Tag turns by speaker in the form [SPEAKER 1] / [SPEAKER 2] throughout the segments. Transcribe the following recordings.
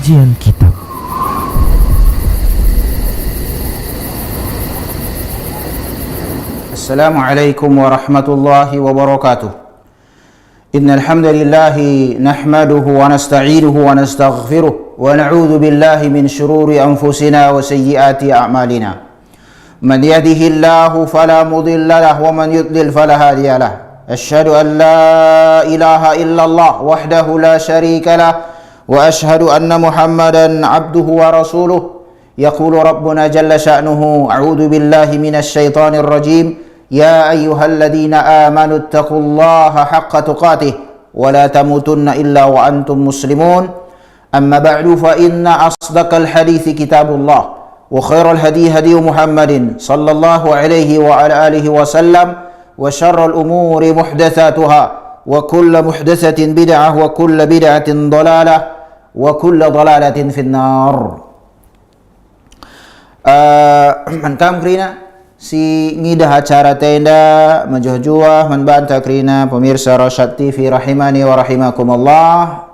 [SPEAKER 1] Kajian Kitab.
[SPEAKER 2] Assalamualaikum warahmatullahi wabarakatuh. Innal hamdalillah nahmaduhu wa nasta'inuhu wa nastaghfiruh wa na'udzu billahi min shururi anfusina wa sayyiati a'malina. Man yahdihillahu fala mudilla lahu wa man yudlil fala hadiya lahu. Asyhadu an la ilaha illallah wahdahu la syarika lah wa asyhadu anna Muhammadan abduhu wa rasuluh. Yaqulu rabbuna jalla sya'nuhu a'udzu billahi minasy syaithanir rajim. يا أيها الذين آمنوا اتقوا الله حق تقاته ولا تموتن إلا وأنتم مسلمون أما بعد فإن أصدق الحديث كتاب الله وخير الهدي هدي محمد صلى الله عليه وعلى آله وسلم وشر الأمور محدثاتها وكل محدثة بدعة وكل بدعة ضلالة وكل ضلالة في النار. من كام كرينا si ngidah acara tenda menjuh-juah membantah kerina pemirsa Rasyad TV rahimani wa rahimakumullah.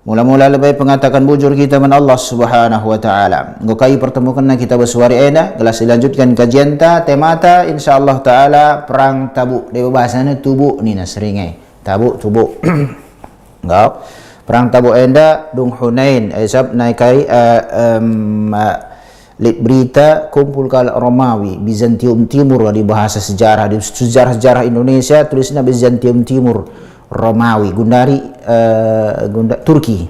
[SPEAKER 2] Mula-mula lebih pengatakan bujur kita men Allah Subhanahu wa taala. Nggo kai pertemukan kita bersuari ena gelas dilanjutkan kajian ta temata insyaallah taala perang Tabuk. Dewa bahasana Tubuk ni na seringai. Tabuk Tubuk. Ngau perang Tabuk enda dung Hunain asab naikai lihat berita kumpul kala Romawi Bizantium Timur di bahasa sejarah di sejarah Indonesia tulisnya Bizantium Timur Romawi Gundari Turki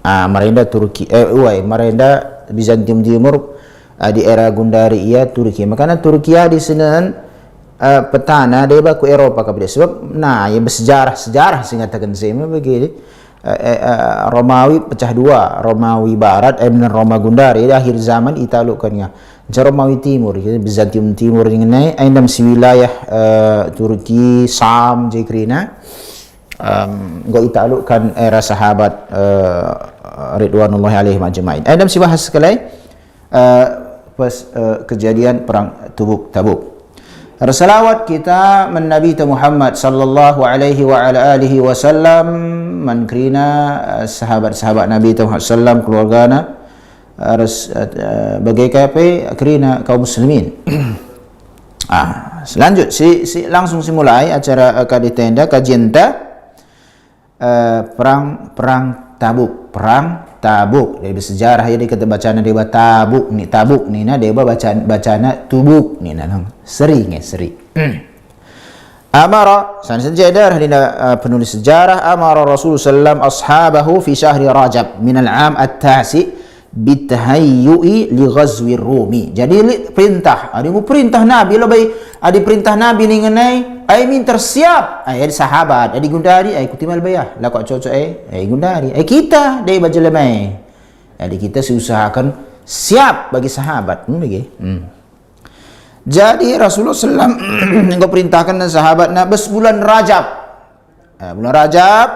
[SPEAKER 2] merenda Turki merenda Bizantium Timur di era Gundari ia Turki makanya Turki di sini petana dia baku Eropa kabeh sebab yang bersejarah sing katakan saya begini. Romawi pecah dua, Romawi Barat dan Roma Gundari di akhir zaman italukkannya. Romawi Timur, Bizantium Timur ini ada si wilayah Turki, Sam, Jekrina. Go italukkan era sahabat Ridwanullahi alaihim ajmain. Ada si bahas sekali pas kejadian perang Tabuk. Salawat kita men Nabi Muhammad sallallahu alaihi wa ala alihi wasallam man krina sahabat-sahabat Nabi Muhammad sallam keluargana bagai kape krina kaum muslimin. Selanjut langsung simulai acara kadi tenda kajian perang Tabuk dari sejarah ini kita bacaan dia Tabuk ni na dia bacana Tubuk ni na seri. Amara san sejarah dina penulis sejarah amara Rasul sallam ashabahu fi syahri Rajab min al-am at-tasi bitahayyui li ghazwi Rumi. Jadi perintah Nabi lebih ada perintah Nabi ni ngenai ai min tersiap ai sahabat ai Gundari ai kutimal bayah la kok cocok ai Gundari ai kita dai baca lemai. Jadi kita usahakan siap bagi sahabat Jadi Rasulullah sallam engkau perintahkan sahabatnya bulan Rajab. Bulan Rajab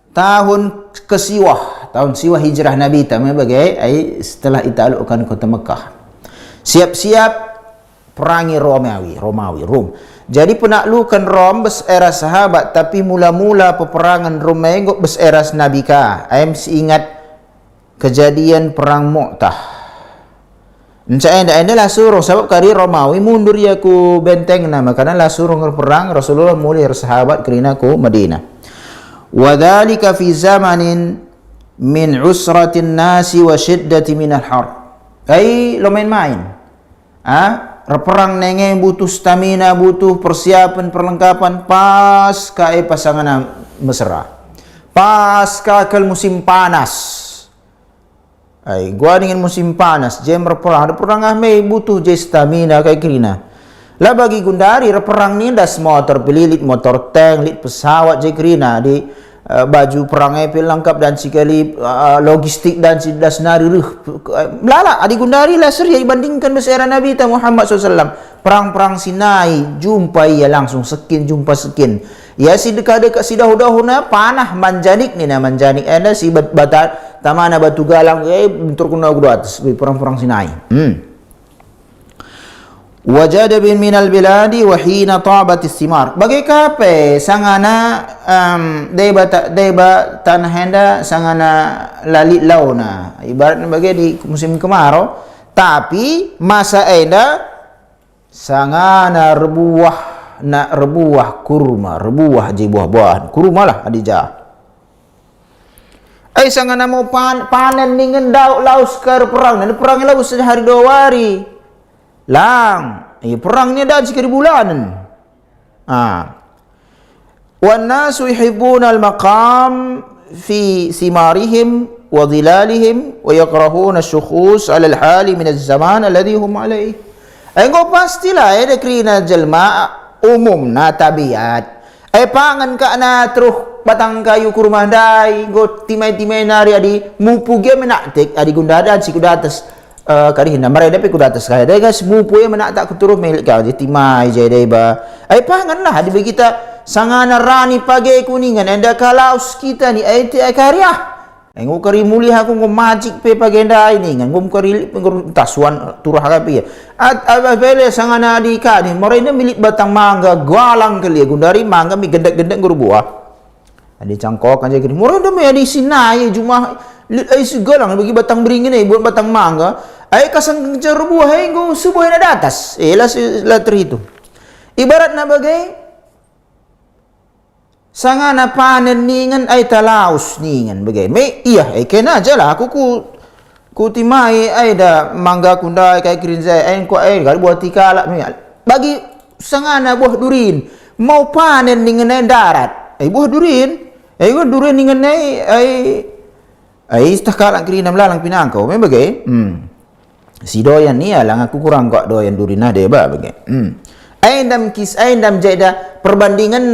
[SPEAKER 2] tahun tahun siwah hijrah Nabi bagai setelah italukkan kota Mekah. Siap-siap perangi Rom. Jadi penaklukan Rom era sahabat tapi mula-mula peperangan Rom era Nabi ka. Si ingat kejadian perang Mu'tah. Enda lah suruh sebab kari Romawi mundur ya ku benteng nama karena lah suruh perang Rasulullah mulai sahabat kerina ku Madinah. Wadhalika fi zamanin min usratin nasi wa syiddati minal har. Lo main-main. Perang nenge butuh stamina, butuh persiapan, perlengkapan pas pasangan mesra. Pas musim panas. Gua dengan musim panas, jam perang. Ada perang butuh stamina kayak kerina. Lah bagi Gundari perang ni das motor pelilit, motor tank, lit pesawat jekrina di baju perang lengkap dan sekali logistik dan das nari lala adi Gundari lah seri bandingkan bersera Nabi Muhammad SAW perang Sinai jumpa ia langsung jumpa sekin ya si dekat si dahulu panah manjanik ni na manjanik ada si bata tamana batu galang bentur kuna atas perang Sinai. wajada bin minal biladi wa hina tabatis simar. Bagai kape sangana deba tanah henda sangana lalit launa. Ibaratnya bagai di musim kemarau, tapi masa enda sangana rebuah kurma, rebuah je buah-buahan. Kurma lah adija. Sangana mau panen dengan daun laus ke perang. Dan perang laus sehari 2 hari. Lang, perangnya dah sekali bulanan. Wan nasu yuhibbuna al-maqam fi simarihim wa dhilalihim wa yakrahuna asy-shukhus 'ala al-hali min az-zaman alladhi hum alayh. Engko pastilah dekrina jelma umumna tabiat. Pangan ka na truh batang kayu kurma dai go timai-timai nari adi mupu ge menaktik adi gundada si kudatas kari hinda mare dapat kudatas kaya dai guys mupu ye menak tak kuturuh milik ka je timai je dai ba pangan lah adi bagi kita sangana rani page kuningan enda kalaus kita ni ti karya ngo kari mulih aku ngo majik pe page dai ni ngan ngom kari tasuan turah ka pe bele sangana adi ka ni mare milik batang mangga galang kali gundari mangga mi gendek-gendek guru buah. Ada cangkok aja gini. Murah dah mai ada sinai cuma segalang bagi batang beringin ni buat batang mangga. Kasang kejar buah go subuh na atas. Lah terhitung. Ibarat na bagai sangana panen ningan talaus ningan bagai. Iya kena aja lah aku ku timai da mangga kundai kai kirinzai ko kali buat tikala bagi sangana buah durin mau panen ningan darat. Buah durin durin dengan istakala kiri lalang pinangkau bagai si doyan ni alang aku kurang kok doyan durin ada ba bagai aindam jaida perbandingan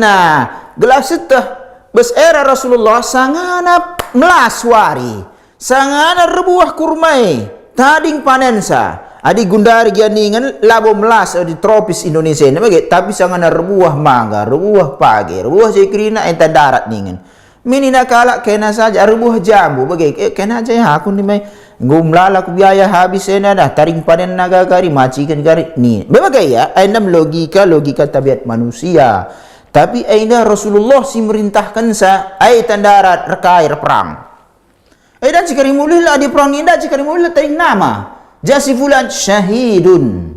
[SPEAKER 2] gelas setah bes era Rasulullah sangana melaswari sangana rebuah kurmai tading panensa adi gundari gianingan labo melas di tropis Indonesia ni bagai tapi sangana rebuah mangga rebuah pagi rebuah jekrina enta darat ningan mini nakala kena saja rebuah jambu bagai kena aja ya aku ni mai ngumlala ku biaya habis ena dah taring panen naga kari macikan kari ni bagai ya endam logika tabiat manusia tapi aina Rasulullah si merintahkan sa darat rekai perang dan jika mulih lah di perang ni dah jika mulih taring nama jasi fulan syahidun.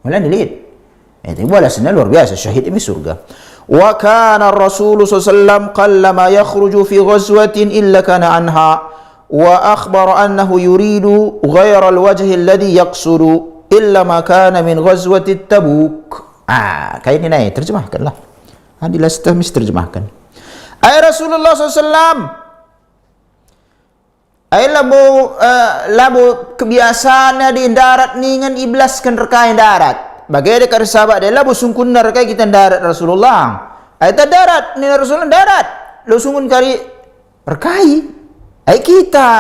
[SPEAKER 2] Malah dilihat. Itu bola senang luar biasa syahid ini surga. Wa kana Rasul sallallahu qallama yakhruju fi ghazwatin illa kana anha wa akhbara annahu yuridu ghayra al-wajh alladhi yaqsudu illa ma kana min ghazwati Tabuk. Kayak ini terjemahkanlah. Adilah stamis terjemahkan. Rasulullah sallallahu labo kebiasaan di darat ningan iblaskan rekai darat. Bagai dekat sahabat dia labo sungkun rekai kita darat Rasulullah. Darat ni Rasulullah darat. Lo sungkun kari rekai. Kita.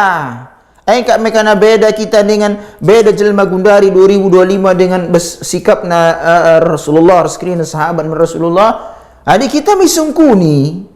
[SPEAKER 2] Kak mekana beda kita dengan beda jelma gundari 2025 dengan sikap Rasulullah skrin sahabat Rasulullah. Kita misungkuni.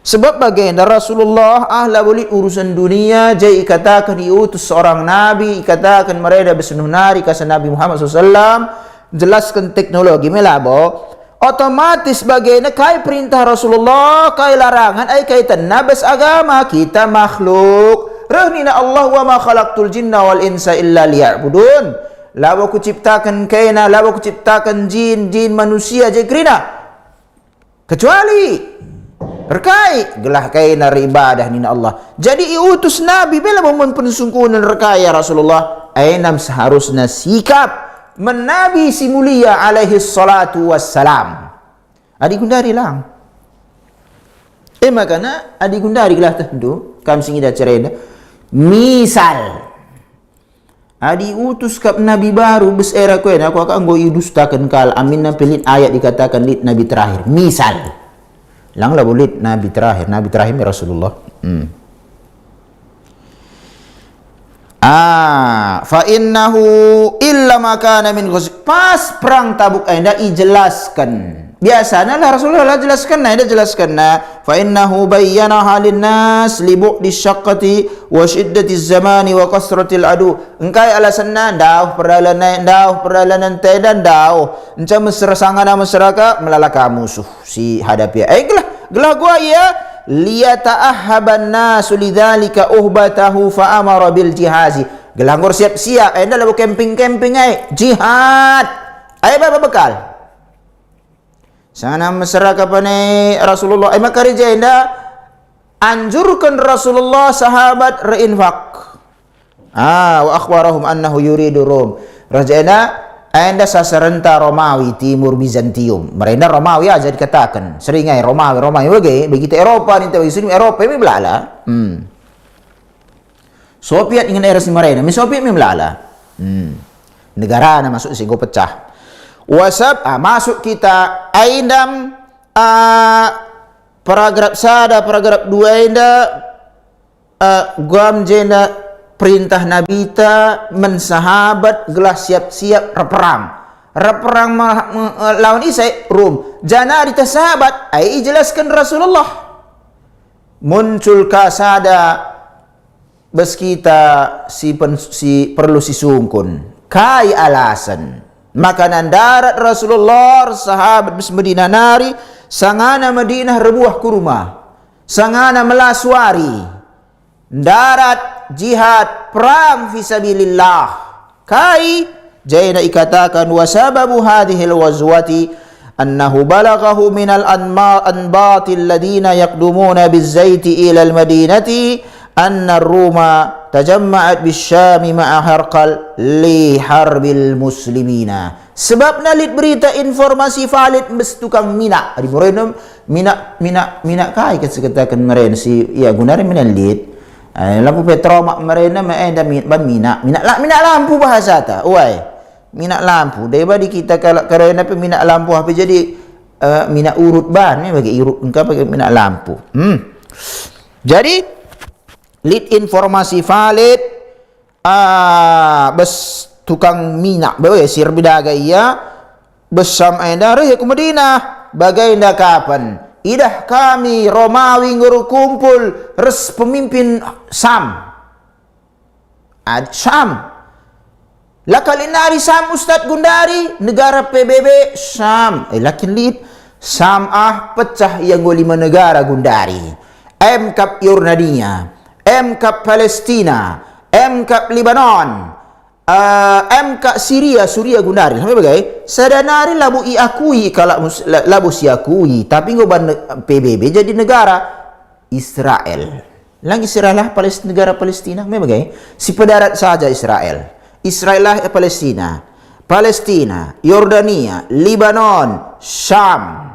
[SPEAKER 2] Sebab baginda Rasulullah ahla boleh urusan dunia jai katakan diutus seorang nabi katakan mereka bersenuh nari kasa Nabi Muhammad SAW jelaskan teknologi melabo otomatis baginda kai perintah Rasulullah kai larangan kaitan nabas agama kita makhluk rahnina Allah wa ma khalaqtul jinna wal insa illa liya'budun labo ku ciptakan kaina labo ku ciptakan jin manusia je krina kecuali rekai gelah kaina ibadah nina Allah. Jadi diutus Nabi bela mempersungkunan rekai ya Rasulullah. Ainam seharusnya sikap menabi si mulia alaihi salatu wassalam. Adi gundari lang. Makana adi gundari gelah tentu kam singida cereda. Misal adi utus kap Nabi baru bes era koen aku akan go idustakan kal amin pilih ayat dikatakan lit Nabi terakhir. Misal lang lah boleh Nabi terakhir Rasulullah. Fa innahu illa ma kana min ghazw. Pas perang Tabuk anda ijelaskan Biasanya lah Rasulullah jelaskan, dia jelaskan fa innahu bayyanaha lin-nas li bu'di syaqqati wa shiddati zamani wa kasratil adu. Engkai alasanna dauh perjalanan dan dauh enca mesra sangana masyarakat melalaka musuh si hadapi. Gelah gua ya liyata'ahhaban nasu lidzalika uhbatahu fa amara bil jihazi. Gelah ngor siap-siap enda labu camping-camping jihad. Apa bekal? Sana masyarakat pani Rasulullah maka rijenda anjurkan Rasulullah sahabat reinfak. Wa akhbarahum annahu yuridu Rum. Rajana anda sasarenta Romawi timur Bizantium. Mereka Romawi aja dikatakan. Seringai Romawi begitu Eropa ni tahu isu Eropa ini belala. Soviet ingin era si mereka. Soviet ini belala. Negara na masuk sehingga pecah. Wasab masuk kita aindam paragraf 2 inda guam jenda perintah Nabi ta mensahabat gelah siap-siap reperang lawan Isai Rum. Jana di sahabat jelaskan Rasulullah muncul kasada bes kita si perlu si sungkun kai alasan makanan darat Rasulullah sahabat bis Madinah nari sangana Madinah rebuah kurma sangana melaswari darat jihad perang fisabilillah kai jaina ikatakan wasababu hadhil wazwati annahu balaghahu minal anbatil ladina yaqdumuna bizzaiti ilal madinati anna ruma tajamma'at bisyami ma'a harqal li harbil muslimina. Sebab nalit berita informasi valid mes tukang mina. Adi morenom mina kai katakan meren si ya gunare mina lit. Lampu petromak merena maenda mina lampu bahasa ta. Uai. Mina lampu. Deba di kita kalau karena mina lampu apa jadi mina urut ban bagi urut engkau pakai mina lampu. Jadi lead informasi valid bes tukang minyak bawa sir bidaga iya besam enda ya ke Madinah bagainda kapan idah kami Romawi nguru kumpul res pemimpin Sam lakalinari Sam Ustadz Gundari negara PBB Sam lakin lead Sam pecah yang 5 negara Gundari MKAP Yordania MKAP Palestina, MKAP Lebanon, MKAP Syria Gundari. Sampai bagai sadanari labu iakui kalau labu siakui, tapi ngoban PBB jadi negara Israel. Lang Israel lah negara Palestina. Sampai bagai si pedarat saja Israel lah Palestina, Yordania, Lebanon, Syam.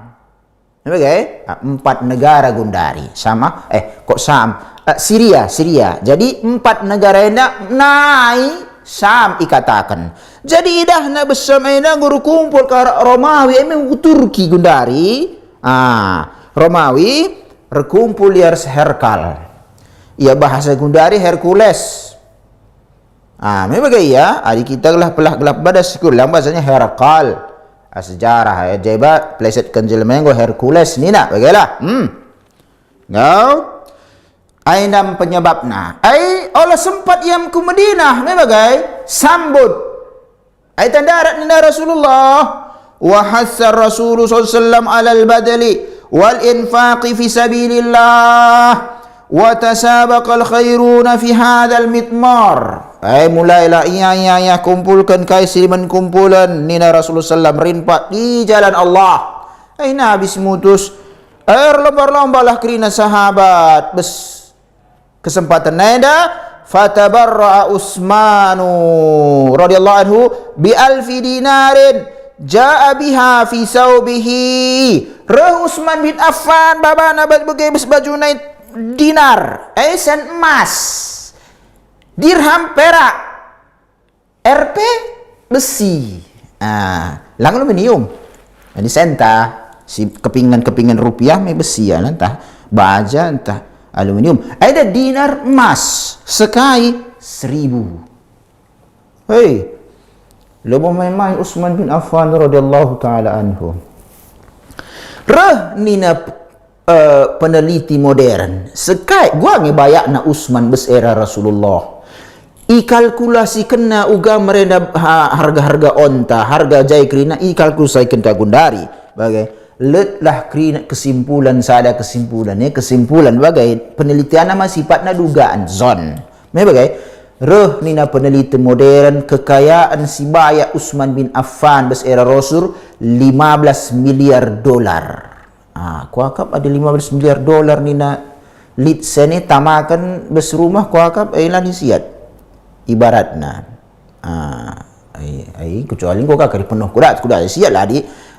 [SPEAKER 2] Sebagai 4 negara Gundari sama kok Sam Syria jadi 4 negara enda naik Sam ikatakan jadi idah na bersama enda guru kumpul ke Romawi emang Turki Gundari Romawi rekumpul liar Herkal ia bahasa Gundari Hercules memang ya adik kita lah pelak badas sekolah bahasanya Herkal sejarah jeba pleset kanjel mengo Hercules ni nak bagaimana ngau ainam penyebabna Allah sempat yang ke Madinah ni bagai sambut tandarat ni Rasulullah wa hasar Rasulullah sallallahu alal badali wal infaqi fi sabilillah wa tasabaqal khairuna fi hadzal mitmar mulailah iya kumpulkan kai siliman kumpulan nina Rasulullah sallam rinpat di jalan Allah Nabi semutus lomba-lomba lah kerina sahabat bes kesempatan nada fatabarra'a Utsmanu radhiyallahu anhu bi alfi dinarin ja'a biha fi saubihi Utsman bin Affan babana bagai baju naik dinar sen emas dirham perak RP besi lang aluminium di senta si kepingan rupiah me besi entah baja entah aluminium ada dinar emas sekai 1000 lo memang Utsman bin Affan radhiyallahu taala anhu Reh nina peneliti modern sekai gua ngebayak na Usman bes era Rasulullah ikalkulasi kena uga merenda harga-harga onta harga jai krina ikalkulasi kena gundari bagai letlah krina kesimpulan sada kesimpulan bagai penelitian nama sifatnya dugaan zon bagai reh nina peneliti modern kekayaan si baya Utsman bin Affan bes era Rasul 15 miliar dolar. Kuakap ada 15 miliar dolar nina lit sene tamakan bes rumah kuakap ailan siat ibaratna. Kecuali kau kakak penuh kuda siat lah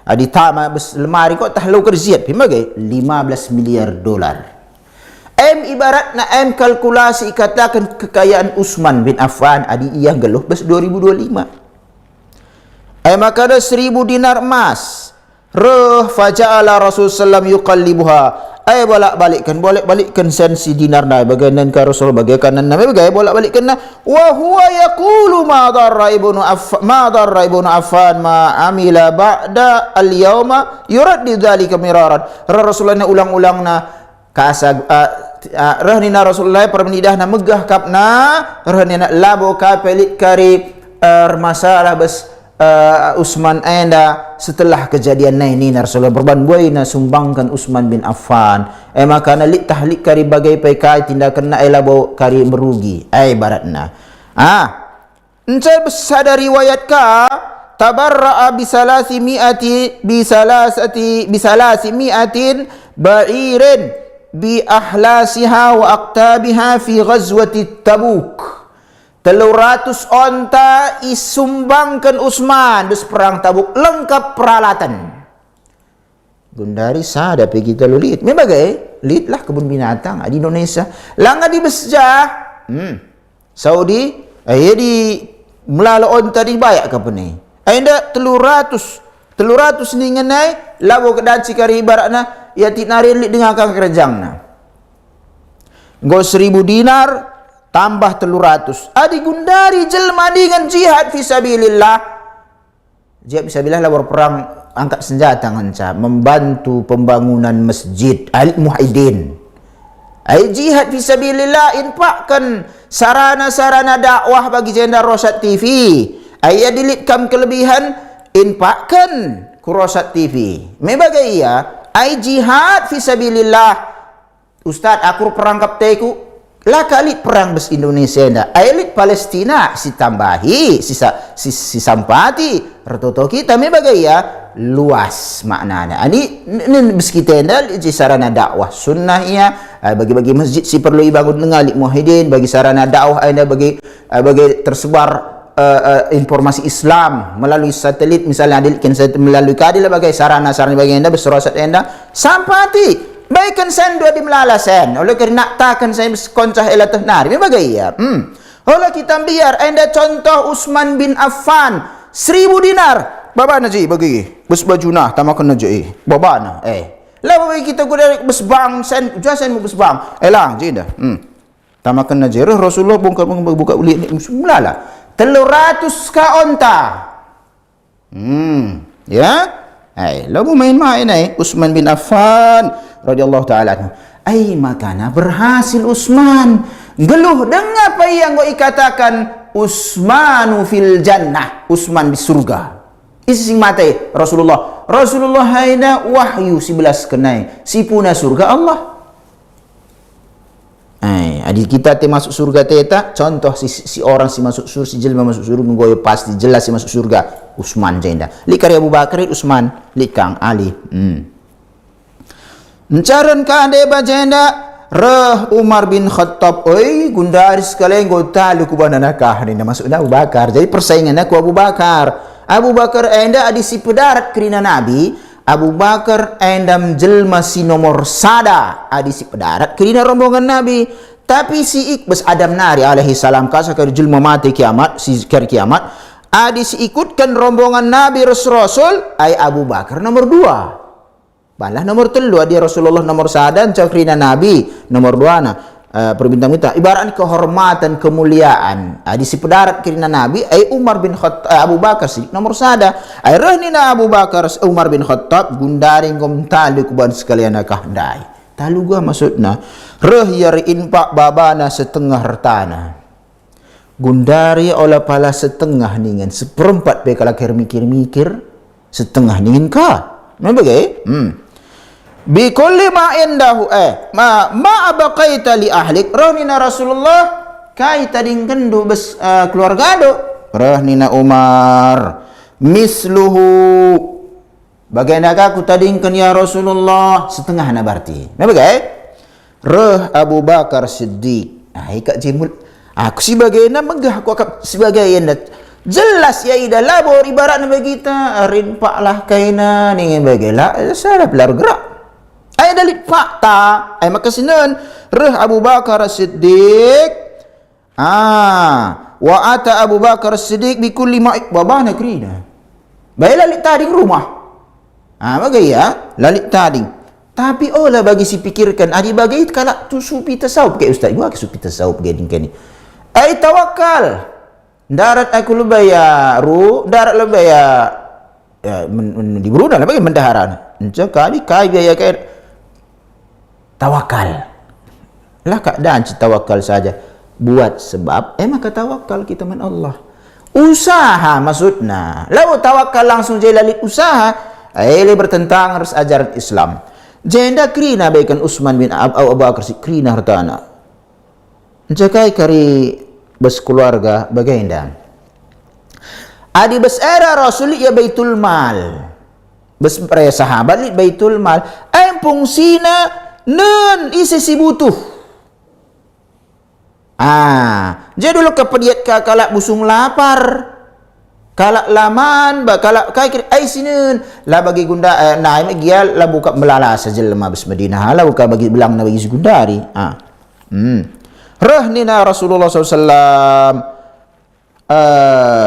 [SPEAKER 2] adi tama bes lemari kok tahlu kerziat pimagai 15 miliar dolar. Ibarat na kalkulasi katakan kekayaan Utsman bin Affan adi iya geluh bes 2025. Maka ada 1000 dinar emas. Faja'ala Rasul sallam yuqallibuha. bolak-balikkan sensi dinar na bagaikan ka Rasul bagaikan na bolak-balikkan na wa huwa yaqulu ma darra ibnu Affan ma amila ba'da al-yawma yuraddi dzalika miraran. Rasulullah ulang-ulang na kasag rahnina Rasulullah permenidah na megah kapna rahnina labo kapelit kari masalah bes Utsman enda setelah kejadian ini Rasulullah berbanbuai na sumbangkan Utsman bin Affan maka na lit tahlik kari bagai pekai tindakan na labo kari merugi baratna encai besada riwayat ka tabarra'a bisalasi mi'atin ba'irin bi ahlasiha wa aqtabiha fi ghazwati Tabuk. 300 onta isumbangkan Utsman dus perang Tabuk lengkap peralatan. Gundari sada pergi kita lulit. Membagai lit lah kebun binatang di Indonesia. Langa di Besjah. Saudi di melala onta di bayak ke peni. Ainda 300 ni ngenai labo kedanci kari ibaratna ya tinari lit dengan kang kerjangna. Go 1000 dinar tambah 300 adi gundari jelma dengan jihad fisabilillah. Jihad fisabilillah lah berperang angkat senjata nganca membantu pembangunan masjid al-muhidin. Jihad fisabilillah infakkan sarana-sarana dakwah bagi Jendar Rosyad TV. Dilitkan kelebihan infakkan ku Rosyad TV. Mebagai ia jihad fisabilillah. Ustaz aku perangkap teku lah kali perang bes Indonesia nda elit Palestina si tambahi si sampati retoto kita me bagai ya luas maknanya ani bes kita nda di sarana dakwah sunnah ya bagi-bagi masjid si perlu dibangun dengan muhidin bagi sarana dakwah anda bagi tersebar informasi Islam melalui satelit misalnya adilkan melalui kadil bagi sarana-sarana bagi anda berserosat anda sampati baikkan sen dua di melala sen oleh kerana takkan saya koncah elatah nari membagai ya oleh kita biar anda contoh Utsman bin Affan 1000 dinar baba na ji bagi bus baju nah tamakan na ji baba na lah bagi kita guna bus bang sen jasen mu bus bang lang ji dah tamakan na ji Rasulullah buka uli melala 300 ka onta ya lalu main-main Utsman bin Affan radhiyallahu taala anhu. Makana berhasil Utsman. Geluh dengan apa yang kau ikatakan Utsmanu fil jannah. Utsman di surga. Isi sing mate Rasulullah. Rasulullah haina wahyu 11 kenai. Si puna surga Allah. Adik kita te masuk surga teta contoh si orang si masuk surga si jelma masuk surga ngoyo pasti jelas si masuk surga Utsman jenda likari Abu Bakar Utsman likang Ali Ncaran ka ande bajenda reh Umar bin Khattab gundari sekalian go talu ku banana kah ni masuk Abu Bakar jadi persaingan aku Abu Bakar enda adi si pedarat kerina Nabi Abu Bakar endam jelma si nomor sada adi si pedarat kerina rombongan Nabi tapi si Ikbas Adam Nari alaihi salam kasa kari jelma mati kiamat si kari kiamat adi si ikutkan rombongan Nabi Rasul Abu Bakar nomor 2 balah nomor 3 dia Rasulullah nomor sada cakrina Nabi nomor 2 na perbintang-bintang ibarat kehormatan kemuliaan di si pedarat kirina Nabi ai Umar bin Khattab Abu Bakar Siddiq nomor sada ai rahnina Abu Bakar Umar bin Khattab gundaring gom tali kuban sekalian kahdai talu gua maksudna reh yari infak babana setengah hartana gundari olah pala setengah ningen seperempat pe kalau mikir-mikir setengah ningen ka membagai bi kulli ma indahu ma abaqaita li ahlik rahnina Rasulullah kai tadingkan do bes keluarga do rahnina Umar misluhu bagaimana aku tadingkan ya Rasulullah setengah na berarti membagai rah Abu Bakar Siddiq kak jimul aku sebagaimana megah aku sebagaimana jelas ya ida labor ibaratnya begita rinpak lah kaina ningen bagailah saya pelar gerak ay dalit fakta ay makasinan reh Abu Bakar Siddiq wa ata Abu Bakar Siddiq bi kulli ma babana krina baik lalit tading rumah bagai ya lalit tading tapi olah bagi si pikirkan adi bagi kalau tu supi tasawuf kayak ustaz gua supi tasawuf gini kini ay tawakal darat aku lebaya darat lebaya di Brunei bagi mendaharan kali kai biaya kayak tawakal lah keadaan tawakal saja buat sebab maka tawakal kita man Allah usaha maksudnya lalu tawakal langsung jadi lalit usaha ini bertentang harus ajaran Islam jenda krina baikan Utsman bin Abu Bakar krina hartana jakai kari bes keluarga bagaimana adi bes era Rasul ya baitul mal bes para sahabat li baitul mal fungsina nun isi si butuh jadi dulu kepediat kalak busung lapar kalak laman kalak kai sinun la bagi gunda naik gial la buka melala saja lemah bes Madinah la buka bagi bilang na bagi segundari rahnina Rasulullah SAW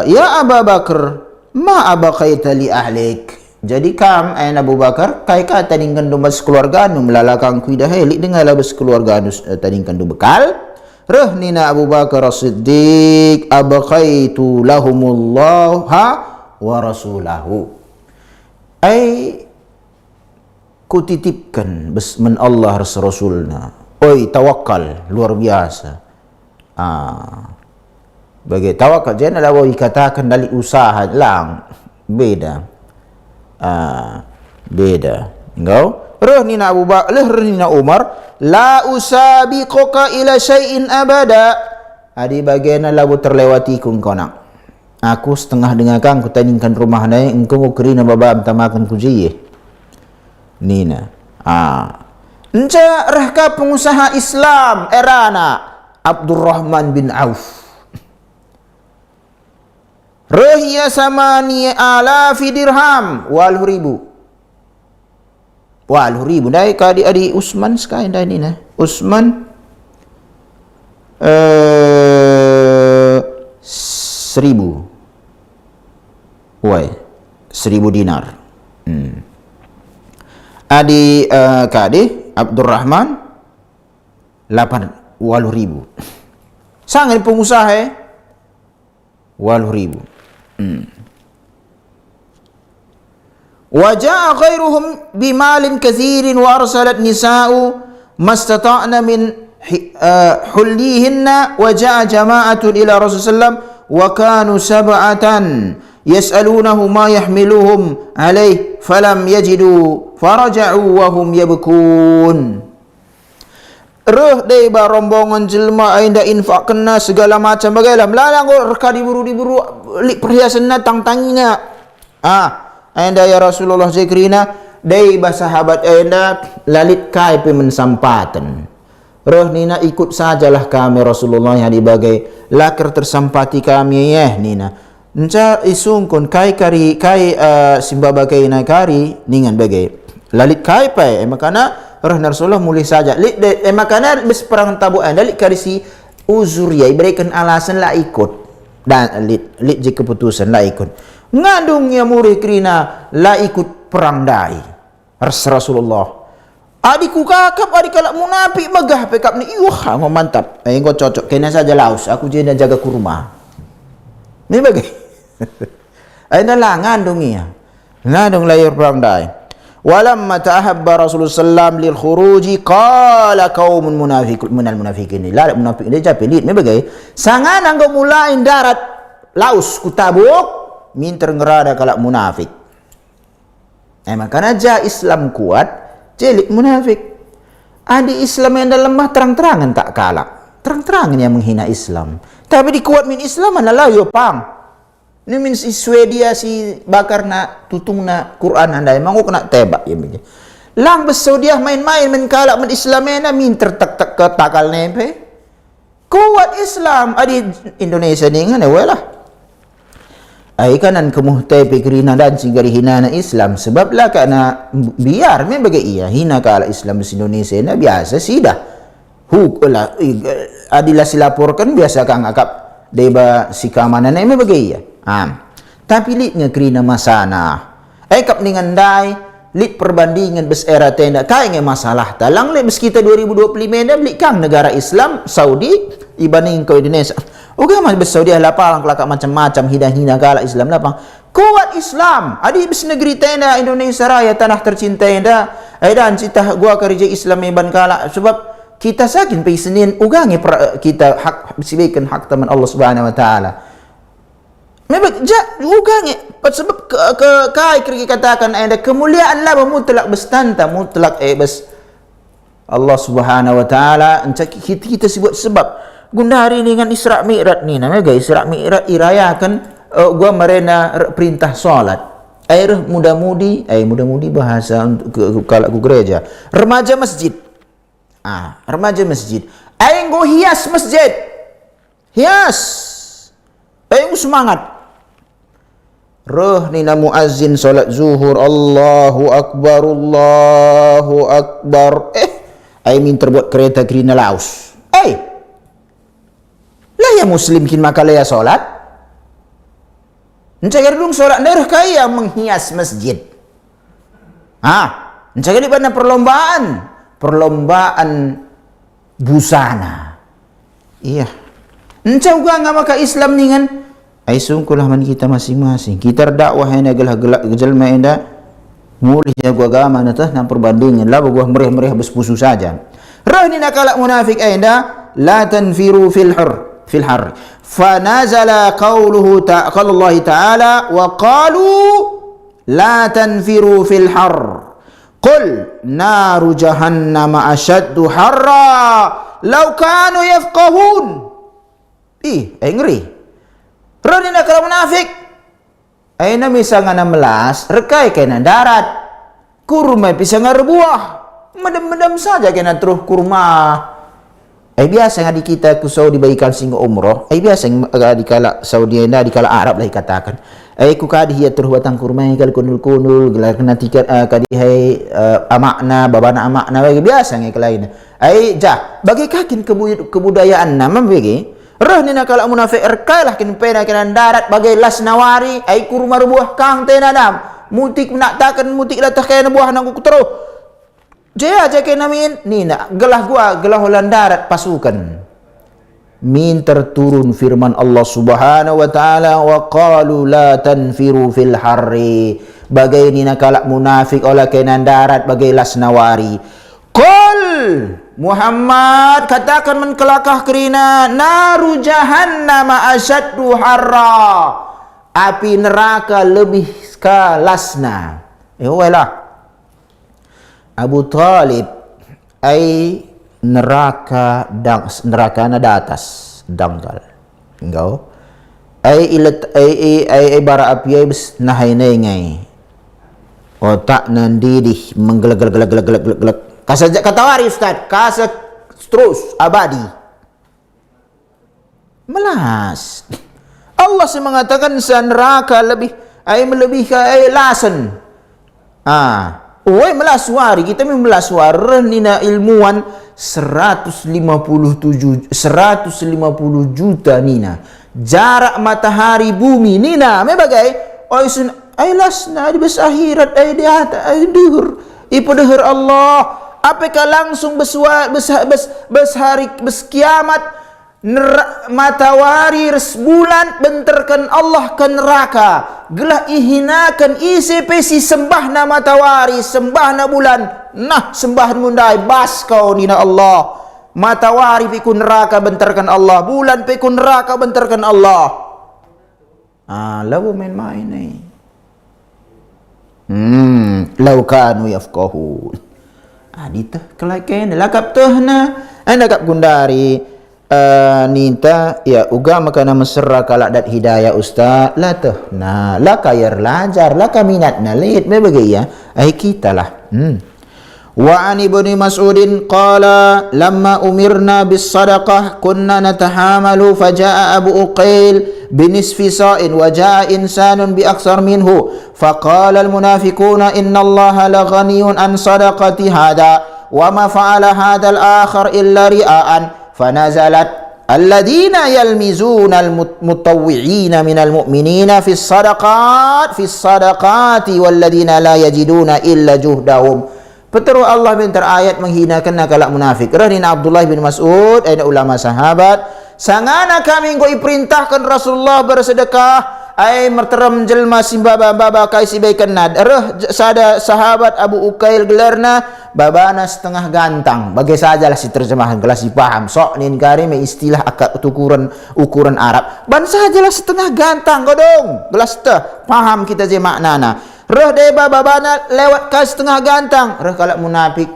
[SPEAKER 2] ya Abu Bakar ma abaqaita li ahlik jadi kam Abu Bakar kai ka tadingkan do mas keluarga nu melalakang kuida helik dengan labas keluarga nu tadingkan do bekal rahnina Abu Bakar Siddiq abaqaitu lahumullah wa rasulahu ai kutitipkan besmen Allah rasulna oi tawakal luar biasa bagi tawakal jangan lawa dikatakan dari usaha lang beda beda engkau rahnina Abu Bakar rahnina Umar la usabiquka ila syai'in abada adi bagian labu terlewati kun konak aku setengah dengakan ku tandingkan rumah naik engkau kerina babam tamakan ku jiye nina Enca rahka pengusaha Islam erana Abdurrahman bin Auf rahia samani alafi dirham waluh ribu dai ka adi Utsman sekai dai ni Utsman 1000 dinar adi kadi Abdurrahman 80.000 sangat pengusaha 80.000 Waja'a ghairuhum bimalin kathirin wa arsalat nisa'u mastata'na min hullihinna wa ja'a jama'atun ila Rasulullah wa kanu sab'atan yas'alunahu ma yahmiluhum alaih falam yajidu faraja'u wa hum yabkun Ruh dai ba rombongan jelma ainda infak kena segala macam bagaimana melalang kok reka diburu perhiasan na tang-tangina ainda ya Rasulullah zikrina dai ba sahabat ainda lalit kai pe mensampatan roh nina ikut sajalah kami Rasulullah yang dibagai lakar tersampati kami nina enca isungkun kai simbaba kai na kari ningan bagai lalit kai pa makana roh Rasulullah mulai saja makana bes perang tabuan dalik karisi uzur ya berikan alasan lah ikut dan lit je keputusan lah ikut ngandungnya murid krina lah ikut perang dai Rasulullah Adikku kakap, adik kalak munafik megah pekap ni. Yuh, mantap. Kau cocok. Kena saja laus. Aku jadi jaga kurma. Ni bagai. Aina langan dong ya. Nah dong lahir perang dai. Walamma ta'ahabba Rasulullah sallam lil khuruji qala qaumun munafiqun minal munafiqin. La munafik dia jadi pelit. Ni bagai. Sangan anggo mulain darat laus ku Tabuk minter ngerada kalak munafik. Makanya ja Islam kuat, jelik munafik. Adi Islam yang dalam lemah terang-terangan tak kalah. Terang-terangan yang menghina Islam. Tapi dikuat min Islam adalah yo pang. Ini min si Swedia si bakar na tutung na Quran anda emang kena tebak ya begini. Lang besaudiah main-main menkalak min Islam ena min tertak-tak ke takal nempe. Kuat Islam adi Indonesia ni ngane welah. Ai kanan kemuhtai pikirina dan singgari hina na Islam sebab lah karena biar me bagai iya hina kala Islam di Indonesia na biasa sidah huklah adilah silaporkan biasa kang akap deba si kamana na me bagai iya tapi lit ngekrina masana kap ningan dai lit perbandingan bes era tenda kai nge masalah talang le bes kita 2025 na beli kang negara Islam Saudi ibanding ke Indonesia. Ugama bes Saudi lapang kelakak macam-macam hina-hina galak Islam lapang. Kuat Islam. Adi bes negeri tenda Indonesia raya tanah tercinta enda. Dan cita gua kerja Islam iban galak sebab kita sakin pi Senin ugangi kita hak sibikan hak teman Allah Subhanahu wa taala. Memang ugangi sebab kai kerja katakan enda kemuliaan lah mutlak bestanta mutlak bes Allah Subhanahu wa taala kita sebab guna hari ini dengan Isra Mi'raj ni namanya guys. Isra Mi'raj irayakan gua merena perintah solat. Air muda-mudi bahasa untuk kalau aku gereja. Remaja masjid. Remaja masjid. Air gua hias masjid. Hias. Air semangat. Roh ni na muazzin solat zuhur Allahu Akbar Allahu Akbar. Air min terbuat kereta kerina laus. Lah ya muslim kin makalaya solat. Encakar dong solat daerah kaya menghias masjid. Encakar di mana perlombaan busana. Iya. Encak juga nggak maka Islam ni kan. Ai sungkulah man kita masing-masing. Kita dakwah ena gelak-gelak gejalma enda. Mulih ya gua agama na tah nang perbandingan lah gua mereh-mereh bespusu saja. Rahni nakalak munafik enda la tanfiru fil har fanazala qawluhu qala Allah ta'ala wa qalu la tanfiru fil har qul naru jahannama ashaddu harra law kanu yafqahun. Ngeri radina kalau munafik aina misangan 16 rekai kena darat kurma pisang rebuah medem-medem saja kena terus kurma. Biasa ngadi kita ku Saudi baikan sing umroh. Biasa ngadi kala Saudi enda di kala Arab lah katakan. Ku kadi hiya terus batang kurma kal kunul-kunul gelar kena tiket kadi hai amakna babana amakna biasa ngai kelain. Bagi kakin kebudayaan nama bagi. Roh ni kala munafik erkailah kin pena kin darat bagai las nawari kurma buah kang tenadam. Mutik nak takan mutik latah kaya buah nang ku terus. Jaya aja kena min nina gelah holan darat pasukan min terturun firman Allah Subhanahu wa taala wa qalu la tanfiru fil harri bagai nina kalak munafik olah kena darat bagai lasnawari. Qul Muhammad katakan menkelakah kerina naru jahannama asyaddu harra api neraka lebih lasna. Walah Abu Talib neraka na datas dangkal engkau bara api bes nahay ngai otak nandidih menggelag kasajak katawari Ustaz kasa terus abadi melas Allah mengatakan sa neraka lebih melebihi lasan melaswari kita melaswari nina ilmuwan 150 juta nina jarak matahari bumi nina mebagai lasna di bes akhirat di hata duhur ipodehur Allah apakah langsung berkiamat matahari bulan benterkan Allah ke neraka, gelah ihinakan isi pesi sembah na matahari, sembah na bulan, nah sembah mundai bas kau nina Allah, matahari piku neraka benterkan Allah, bulan piku neraka benterkan Allah. Lalu main-main ni. Lau kanu yafqahun. Dita kelaken lakap tuhna lakap gundari ninta ya uga makana mesra kalak dat hidayah ustaz la tuhna la kayar lajar la kaminat na lid me bagai ya ai kita lah. Wa an ibni Mas'udin qala lamma umirna bis sadaqah kunna natahamalu fajaa Abu Uqail binisfi sa'in wa jaa insanun bi aksar minhu faqala al munafiquna inna allaha la ghaniyun an sadaqati hada wa ma fa'ala hada al akhar illa ria'an fanazalat alladhina yalmizuna al mutawwi'ina min al mu'minina fi sadaqati walladhina la yajiduna illa juhdahum. Peteru Allah bentar ayat menghinakan kalak munafik. Rahina Abdullah bin Mas'ud, ada ulama sahabat. Sangana kami ngoi perintahkan Rasulullah bersedekah. Ai merteram jelma simbaba kai sibaikan nad. Sada sahabat Abu Uqail gelarna babana setengah gantang. Bagai sajalah si terjemahan gelas dipaham. Sok nin kari me istilah akad ukuran Arab. Ban sajalah setengah gantang godong. Gelas teh paham kita je maknana. Reh deba babana lewat kas setengah gantang. Reh kalak munafik.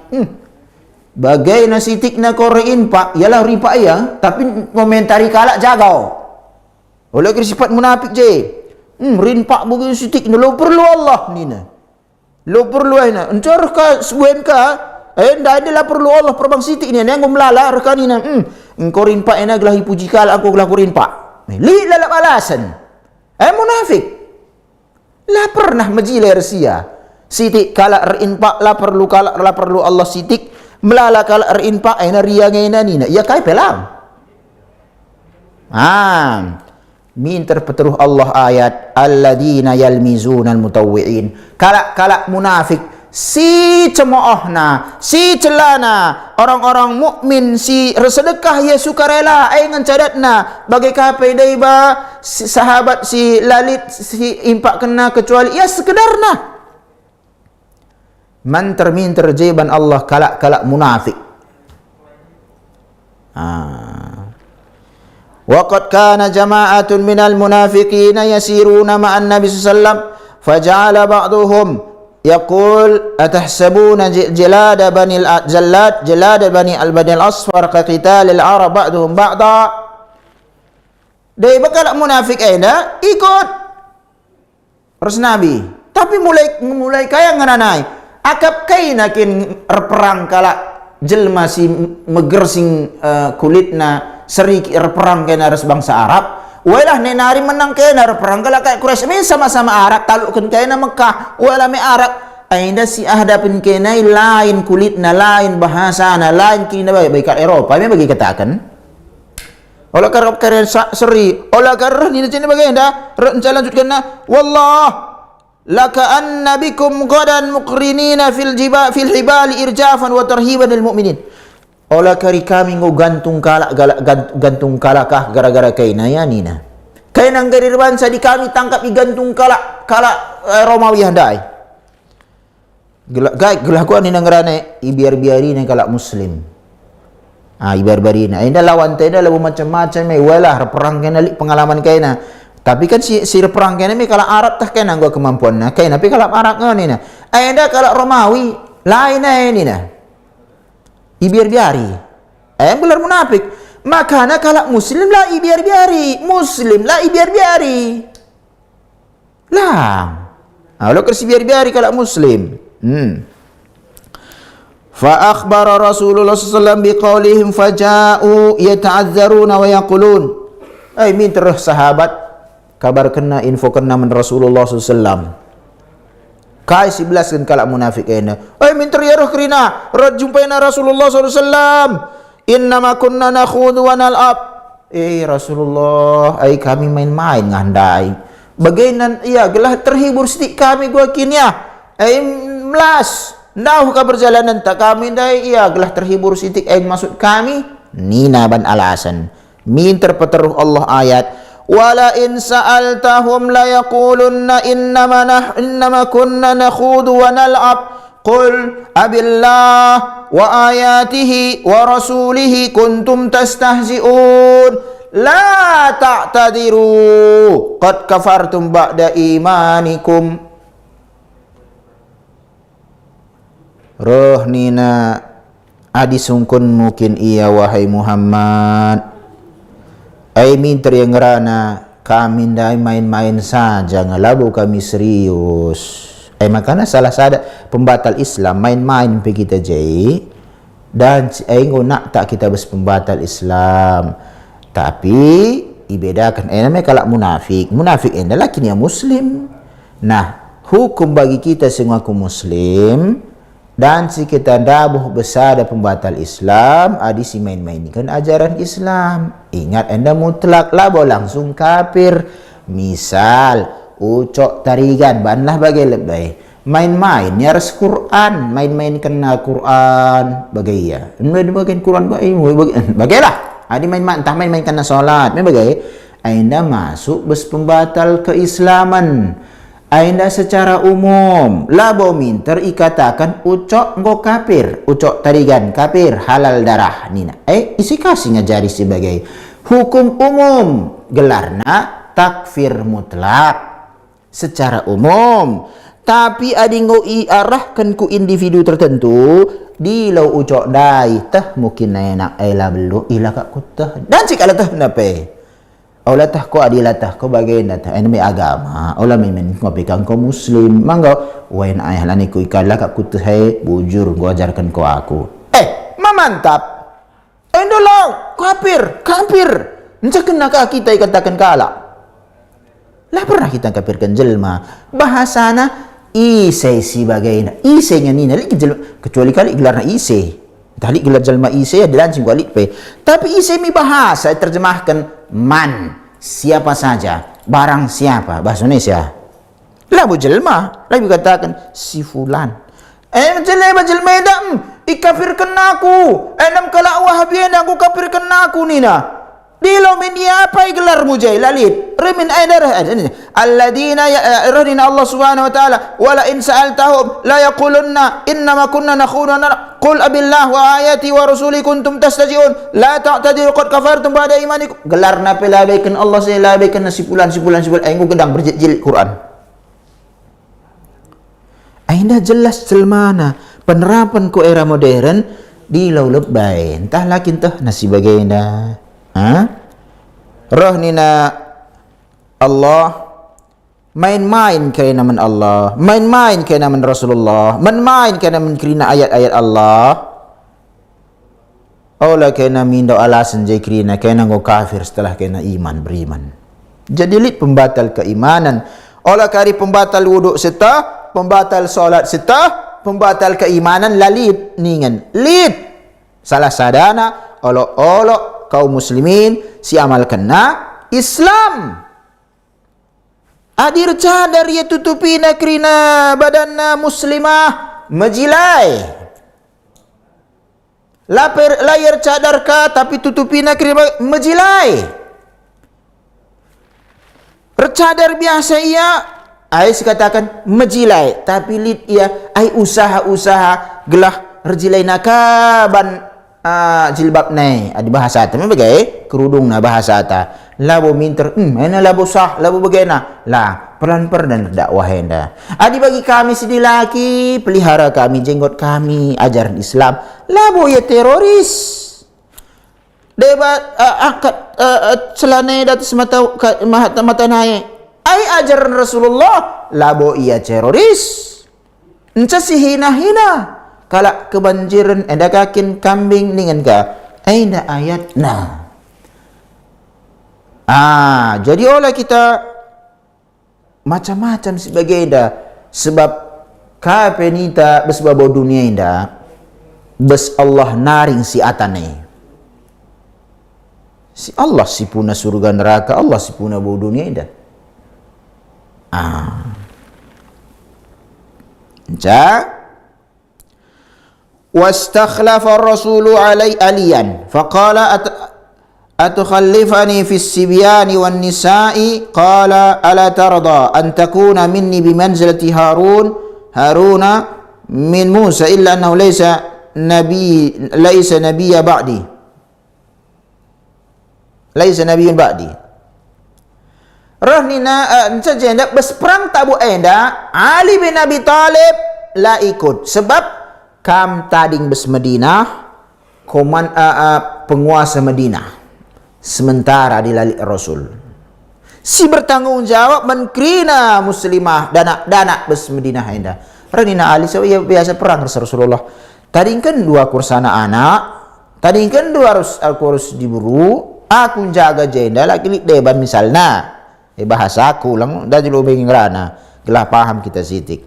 [SPEAKER 2] Bagai nasitik na korein pak. Yalah ripa ya. Tapi komentari kalak jagau. Oleh kira sifat munafik je. Rin pak bagai nasitik na. Lo perlu Allah ni na. Lo perlu na. Encar ka sebuah ka. Nda adalah perlu Allah perbang sitik ni. Yang melala rekan ni na. Engkau rin pak ena gelahi puji kalak. Aku gelah kurin pak. Li lalap alasan. Munafik. La pernah majiler sia. Sitik kalak rinpak la perlu Allah sitik melala kalak rinpak aina ria ngena nina. Ya kai pelang. Min terpeteruh Allah ayat alladzina yalmizunal mutawwi'in. Kalak munafik si cemoohna, si celana orang-orang mukmin si sedekah ya sukarela ai ngancadatna bagai kapai daiba si sahabat si lalit si impak kena kecuali ya sekedarna man terminter jeban Allah kalak munafik. Waqad kana jama'atun minal munafiqina yasiruna ma'an nabi sallallahu alaihi wasallam faja'ala ba'duhum yaqul atahsabuna jalada bani al-asfar ka qital al-arab ba'duhum ba'da. Dai bakal munafik aina ikut ras nabi tapi mulai kaya ngananai akap kaina kin perang kala jelma si meger sing kulitna seri perang kena ras bangsa Arab. Walah nenari menang kena perang kala kaya Quraisy me sama-sama Arab talukkeun kena Mekah. Walah me Arab aina si ahdapin kena lain kulitna lain bahasana lain kina baik ka Eropa me bagi katakan. Olah karep karen seri olah kareh ni cene bagai anda rencana lanjutkan wallah laka anna bikum qadan muqrinina fil hibali irjafan wa tarhiban lil mu'minin. Olah kari kami ngo gantung kalakah gara-gara kaina ya nina. Kaina ngari bangsa di kami tangkap i gantung kalak Romawi handai. Gelakuan nina ngarane biar-biari ni kalak muslim. Ibar-bari na. Inda lawan tenda labu macam-macam me walah perang kena pengalaman kaina. Tapi kan si perang kena me kalak Arab tah kena gua kemampuan na. Kaina tapi kalak Arab ngani na. Inda kalak Romawi lain ini na. Biar-biari. Gelar munafik. Makana kalak muslim la biar-biari. Muslim la biar-biari. Lah. Lo kersi biar-biari kalak muslim. Fa akhbara Rasulullah sallallahu alaihi wasallam biqaulihim faja'u yata'azzaruna wa yaqulun. Min terus sahabat kabar kena info kena men Rasulullah sallallahu alaihi wasallam. Kai 11 kan kalak munafik ena. Min teriyarah kerina jumpaina Rasulullah sallallahu alaihi wasallam. Innama kunna nakhudhu wa nal'ab. Rasulullah, kami main-main ngandai. Bagainan gelah terhibur sedikit kami gua kinya. Melas Nauh ka perjalanan tak kami dai ia gelah terhibur sitik maksud kami nina ban alasan min terpeteruh Allah ayat wala in sa'altahum la yaqulunna innama kunna nakhudu wa nal'ab qul abillah wa ayatihi wa rasulihi kuntum tastahzi'un la ta'tadiru qad kafartum ba'da imanikum. Roh nina adi sungkun mungkin ia wahai Muhammad ai minter yang ngerana kami ndai main-main saja ngelabu kami serius makanya salah sada pembatal Islam main-main pergi kita jai dan nak tak kita bes pembatal Islam tapi ibedakan namanya kalau munafik adalah kini muslim. Nah hukum bagi kita semua kaum muslim dan si kita dabuh besar pembatal Islam adi si main-mainkan ajaran Islam. Ingat anda mutlak labo langsung kafir. Misal ucok tarigan banlah bagai lebay main-main nyaris Quran main-main kena Quran bagai ya bagian Quran bagailah adi main-main entah main-main kena solat bagai anda masuk bes pembatal keislaman. Ainda secara umum labo minter ikatakan ucok ngo kafir ucok tarigan kafir halal darah nina isi kasih ngajari sebagai hukum umum gelarna takfir mutlak secara umum tapi adi ngo iarahkan ku individu tertentu di lau ucok dai tah mungkin enak ela belu ila kak kutah dan cikala tah nape Olah tah ko adilatah ko bagaimana tah enami agama olah mimin ko pikang ko muslim mangga wain ayah lani ku ikala kak kutuhai bujur ko ajarkan ko aku mamantap endolong kafir encak kena ka kita ikatakan kala lah pernah kita kafirkan jelma bahasana isai si bagaimana isainya nina kecuali kali gelarna isai tali gelar jelma isai ada lancing kualit pe tapi isai mi bahasa terjemahkan man siapa saja barang siapa bahasa Indonesia labu jelma lalu katakan si fulan jelma edam ikafirkan aku enam kala wahabiyan aku kafirkan aku nina Dilo min dia apa gelar mujay lalit remin aidar alladina radina Allah subhanahu wa ta'ala wala in sa'altahum la yaqulunna innama kunna nakhuna qul abillah wa ayati wa rasuli kuntum tastajiun la ta'tadiru qad kafartum ba'da imanikum gelar na pelabaikan Allah saya labaikan sipulan aing gedang berjilid Quran aina jelas celmana penerapan ku era modern di lau lebay entah lakin tah nasi bagaina roh nina Allah main-main kaya naman Allah main-main kaya naman Rasulullah main-main kaya naman kerina ayat-ayat Allah olah kaya namin daw alasan jay kerina kaya nang kafir setelah kaya na iman beriman jadi lit pembatal keimanan olah kari pembatal wuduk setah pembatal solat setah pembatal keimanan lalit ningan lit salah sadana olok-olok kaum muslimin si amal kena Islam adir cadar ya tutupi nakrina badanna muslimah majilai layar cadar ka tapi tutupi nakrina majilai recadar biasa ia ai katakan majilai tapi lid ia ai usaha-usaha gelah rejilai nakaban jilbab nai ada bahasa ta membagai kerudung na bahasa ta labo minter ena labo sah labo bagaina lah pelan-pelan dakwah enda adi bagi kami sedih laki pelihara kami jenggot kami ajaran Islam labo ya teroris debat angkat celana di atas mata naik ai ajaran Rasulullah labo ia teroris enca si hina-hina kalau kebanjiran ada kakin kambing dengan ka aina ayat nah jadi oleh kita macam-macam sebagai dah sebab kapenita besbab dunia indah bes Allah naring si atane si Allah si puna surga neraka Allah si puna bau dunia indah wastakhlafa ar-rasulu aliyan faqala atukhallifani fi as-sibyani wan nisa'i qala ala tarda an takuna minni bimanzilati haruna min Musa illa annahu laysa nabiyya ba'di laysa nabiyyun ba'di rahnina sajenda bas perang tabu enda Ali bin Abi Talib la ikut sebab kam tading bes Madinah penguasa Madinah sementara dilalik Rasul si bertanggungjawab menkrina muslimah dana bes Madinah enda ranina Ali so ia biasa perang Rasulullah tadi kan dua kursana anak tadi kan dua harus diburu aku jaga jenda lagi deban misalnya bahasa aku lang dah jelo benging rana gelah paham kita sitik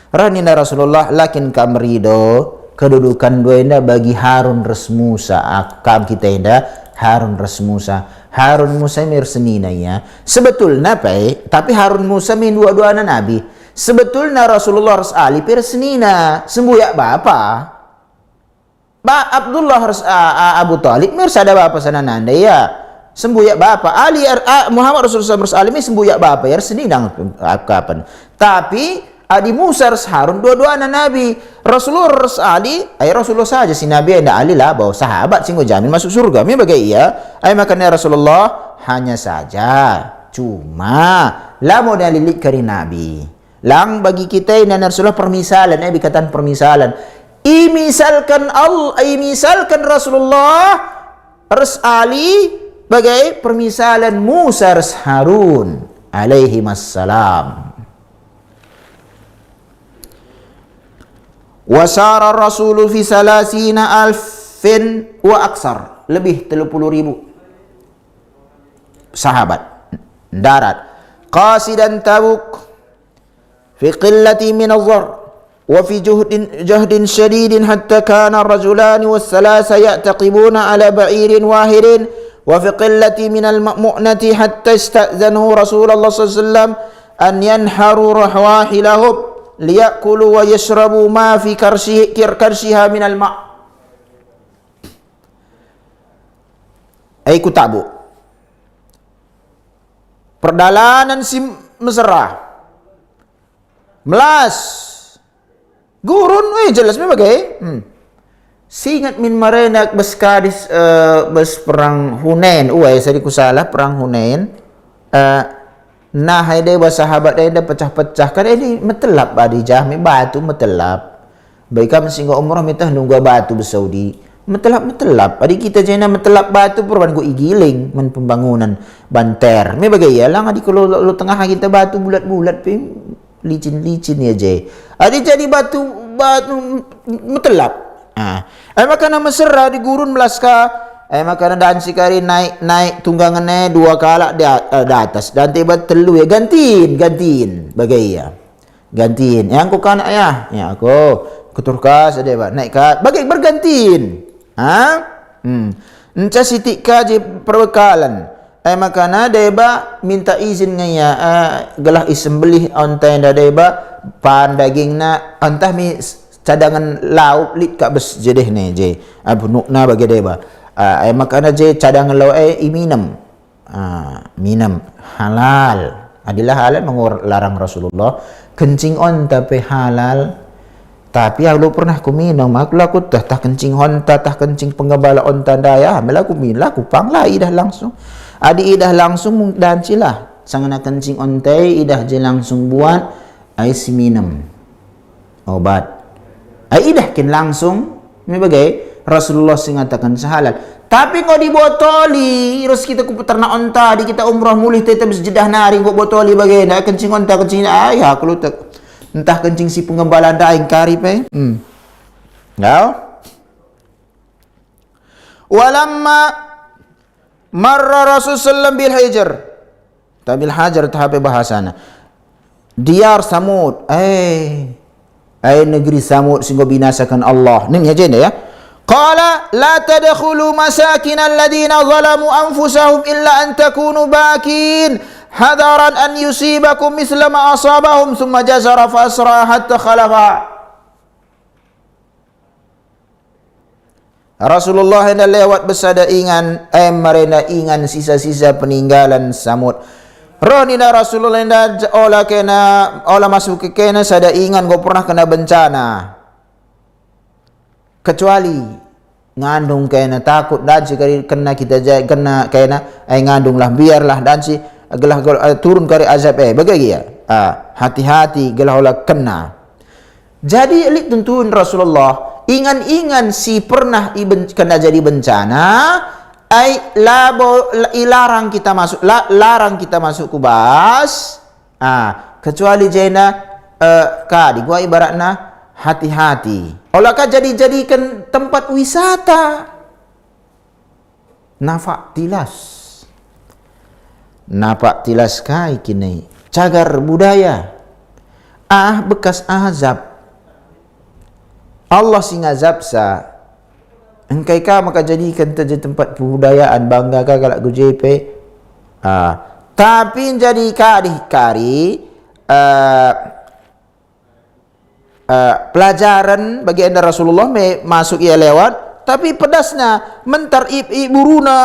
[SPEAKER 2] ranina Rasulullah lakin kamrido kedudukan doenda bagi Harun res Musa akam kita enda Harun res Musa Harun Musa mir senina ya sebetulnya tapi Harun Musa min dua-dua nabi sebetulnya Rasulullah res Ali per senina sembuyak bapa Abdullah res Abu Talib mir sada bapa sana nanda ya sembuyak bapa Ali Muhammad Rasulullah res Ali mir sembuyak bapa ya senina kapan tapi Adi Musa res Harun dua-dua anak Nabi Rasulullah res Ali Rasulullah saja si Nabi ada Ali lah bawa sahabat singgo jamin masuk surga mi bagai iya makanya Rasulullah hanya saja cuma lah mau dalilik kari Nabi lang bagi kita ini Rasulullah permisalan Nabi katakan permisalan misalkan Rasulullah res Ali bagai permisalan Musa res Harun alaihi wassalam wasara Rasulu fi salasina alfin wa aksar lebih 30.000 sahabat darat qasidan Tabuk fi qillati min adh-dhar wa fi jahdin shadidin hatta kana ar-rajulani was-salasa ya'taqibuna ala ba'irin wahidin wa fi qillati min al-mu'nati hatta ista'zanu Rasulullah sallallahu alaihi wasallam an yanharu rahwahilahum liyakulu wa yashrabu ma fi karshiha min al-ma' ku tabu perdalanan si mesra melas gurun jelas membagai singat min marenak bes kadis bes perang Hunain saya salah perang Hunain nah ada sahabat ada pecah-pecah kan ini metelap adi jahmi batu metelap baik kami sehingga umrah minta nunggu batu di Saudi metelap adi kita jena metelap batu perban go igiling men pembangunan banter me bagai ya lang adi kalau lu tengah kita batu bulat-bulat pim licin ya je adi jadi batu metelap maka nama serah di gurun melaska maka dan sikari naik tunggangannya dua kala di atas dan tiba telu ya gantiin bagai ya gantiin yang aku kan ya aku keturkas ada ba naik ka bagai bergantiin enca sitik kaji perbekalan maka na deba minta izin ngaya gelah isembelih onta yang deba pan daging na entah mi cadangan lauk lit ka bes jedeh ne je abu nukna bagi deba maka na je cadangan lauk minum minum halal adalah halal larang Rasulullah kencing onta pe halal tapi aku pernah ku minum aku tah kencing onta tah kencing penggembala onta daya melaku milaku panglah idah langsung adi idah langsung dan cilah sangana kencing onta idah je langsung buat si minum obat idah kin langsung ini bagai Rasulullah mengatakan sehalal tapi kau dibotoli terus kita ku peternak onta di kita umrah mulih tetap sejedah nari kau botoli bagai nak kencing onta kencing aku lutak entah kencing si penggembala daing kari pe walamma marra Rasulullah bil hajar tabil hajar tahape bahasana diyar Samud negeri Samud sehingga binasakan Allah ni aja ya qala la tadkhulu masakin alladhina zalamu anfusahum illa an takunu bakin hadaran an yusibakum misla ma asabahum thumma jazara fa asra hatta khalafa Rasulullah hendak lewat bersada ingan merenda ingan sisa-sisa peninggalan Samud. Ronina Rasulullah hendak olah masuk ke kena sada ingan go pernah kena bencana. Kecuali ngandung kena takut dan sekali kena kita kena kena ngandung lah biarlah dan si gelah turun kari azab bagi ya. Hati-hati gelah olah kena. Jadi elit tentuin Rasulullah ingan-ingan si pernah kena jadi bencana larang kita masuk larang kita masuk kubas kecuali jena di gua ibaratna hati-hati olakah jadikan tempat wisata napak tilas kai kini cagar budaya bekas azab Allah sing azab sa engkai ka maka jadikan jadi tempat budayaan bangga ka galak GJP tapi jadi kari pelajaran bagi anda Rasulullah masuk ia lewat tapi pedasnya mentar buruna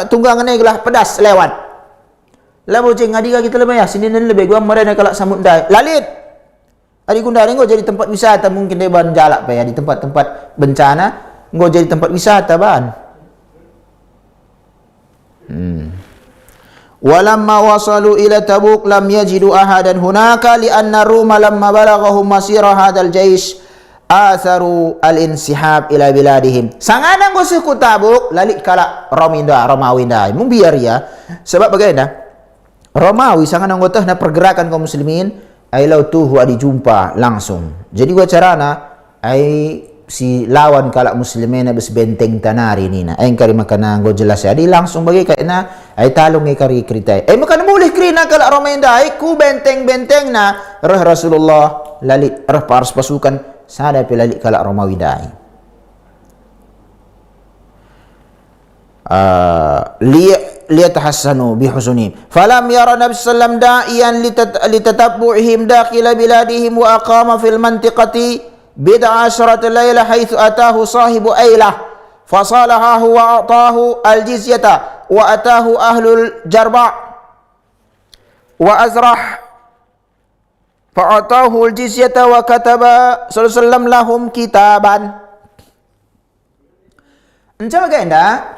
[SPEAKER 2] tunggangannya gelah pedas lewat labo jeng adika kita lebih ya sini lebih gua mereka kalak samut dai lalit Adi Gundari nggo jadi tempat wisata mungkin dia ban jalak ya di tempat-tempat bencana nggo jadi tempat wisata ban. Walamma wasalu ila Tabuk lam yajidu ahadan hunaka li anna Ruma lamma balaghahum masira hadzal jaish atharu al-insihab ila biladihim. Sangana nggo suku Tabuk lalik kala Romawi ndai. Mung biar ya. Sebab bagaimana? Romawi sangana nggo teh na pergerakan kaum muslimin ailau tuh adi jumpa langsung. Jadi gua carana si lawan kalak muslimin habis benteng tanari ni na. Kari makana gua jelas adi langsung bagi kaina talong kari kritai. Makana boleh krina kalak Romainda ku benteng-benteng na Rasulullah lalit paras pasukan sada pelalik kalak Romawi dai. liyatahassanu bihusunim. Falam yara Nabi sallam da'iyan litatabbu'ihim dakhila biladihim wa aqama fil mantiqati bid'a asyarat layla haitsu atahu sahibu ailah fasalahahu wa atahu al-jizyata wa atahu ahlul jarba' wa azrah fa'atahu al-jizyata wa kataba sallallahu alaihi wasallam lahum kitaban. Encam agenda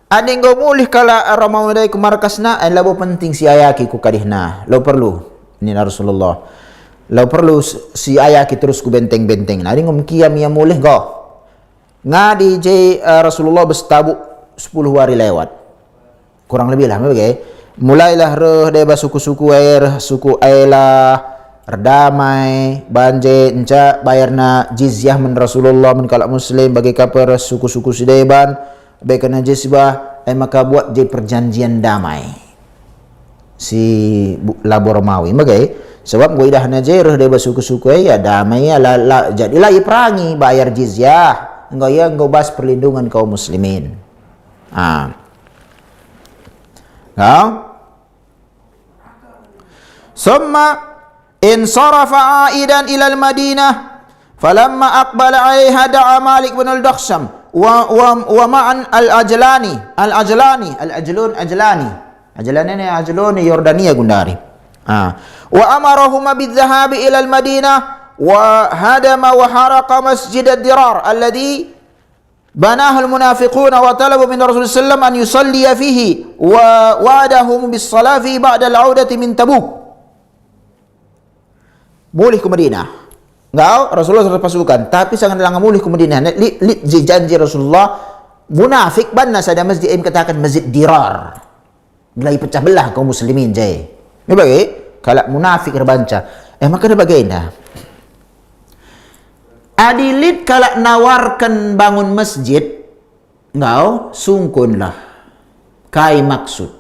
[SPEAKER 2] ada yang mulih kala Ramadan ku markasna labo penting si ayaki ku kadihna lo perlu ini Rasulullah lo perlu si ayaki terus ku benteng-benteng nah ngom kiam ya mulih go ngadi je Rasulullah bestabu 10 hari lewat kurang lebih lah bagai mulailah reh deba suku-suku air suku ailah damai banje enca bayarna jizyah men Rasulullah men kalak muslim bagi kaper suku-suku sideban baik kena jisbah maka buat je perjanjian damai si labor Romawi bagai sebab gue dah najer dia suku-suku ya damai ya jadilah ia perangi bayar jizyah engkau ya engkau bas perlindungan kaum muslimin summa insarafa aidan ila al-Madinah falamma aqbala alaiha da'a Malik bin al-Dakhsham wa ma'an al-Ajlani Yordania gundari wa amarahuma bidh-dhahabi ila al-Madinah wa hadama wa haraqa masjid ad-Dirar alladhi banahu al-munafiqun wa talabu min Rasulullah sallallahu an yusalli fihi wa wa'adahum bis-salati ba'da al-'audati min Tabuk. Boleh ke Madinah Engkau Rasulullah serta pasukan tapi sangat langgar mulih ke Madinah janji Rasulullah munafik banna sada masjid katakan masjid Dirar mulai pecah belah kaum muslimin jai ini bagi kalau munafik terbanca maka ada bagaimana adilit kalau nawarkan bangun masjid engkau sungkunlah kai maksud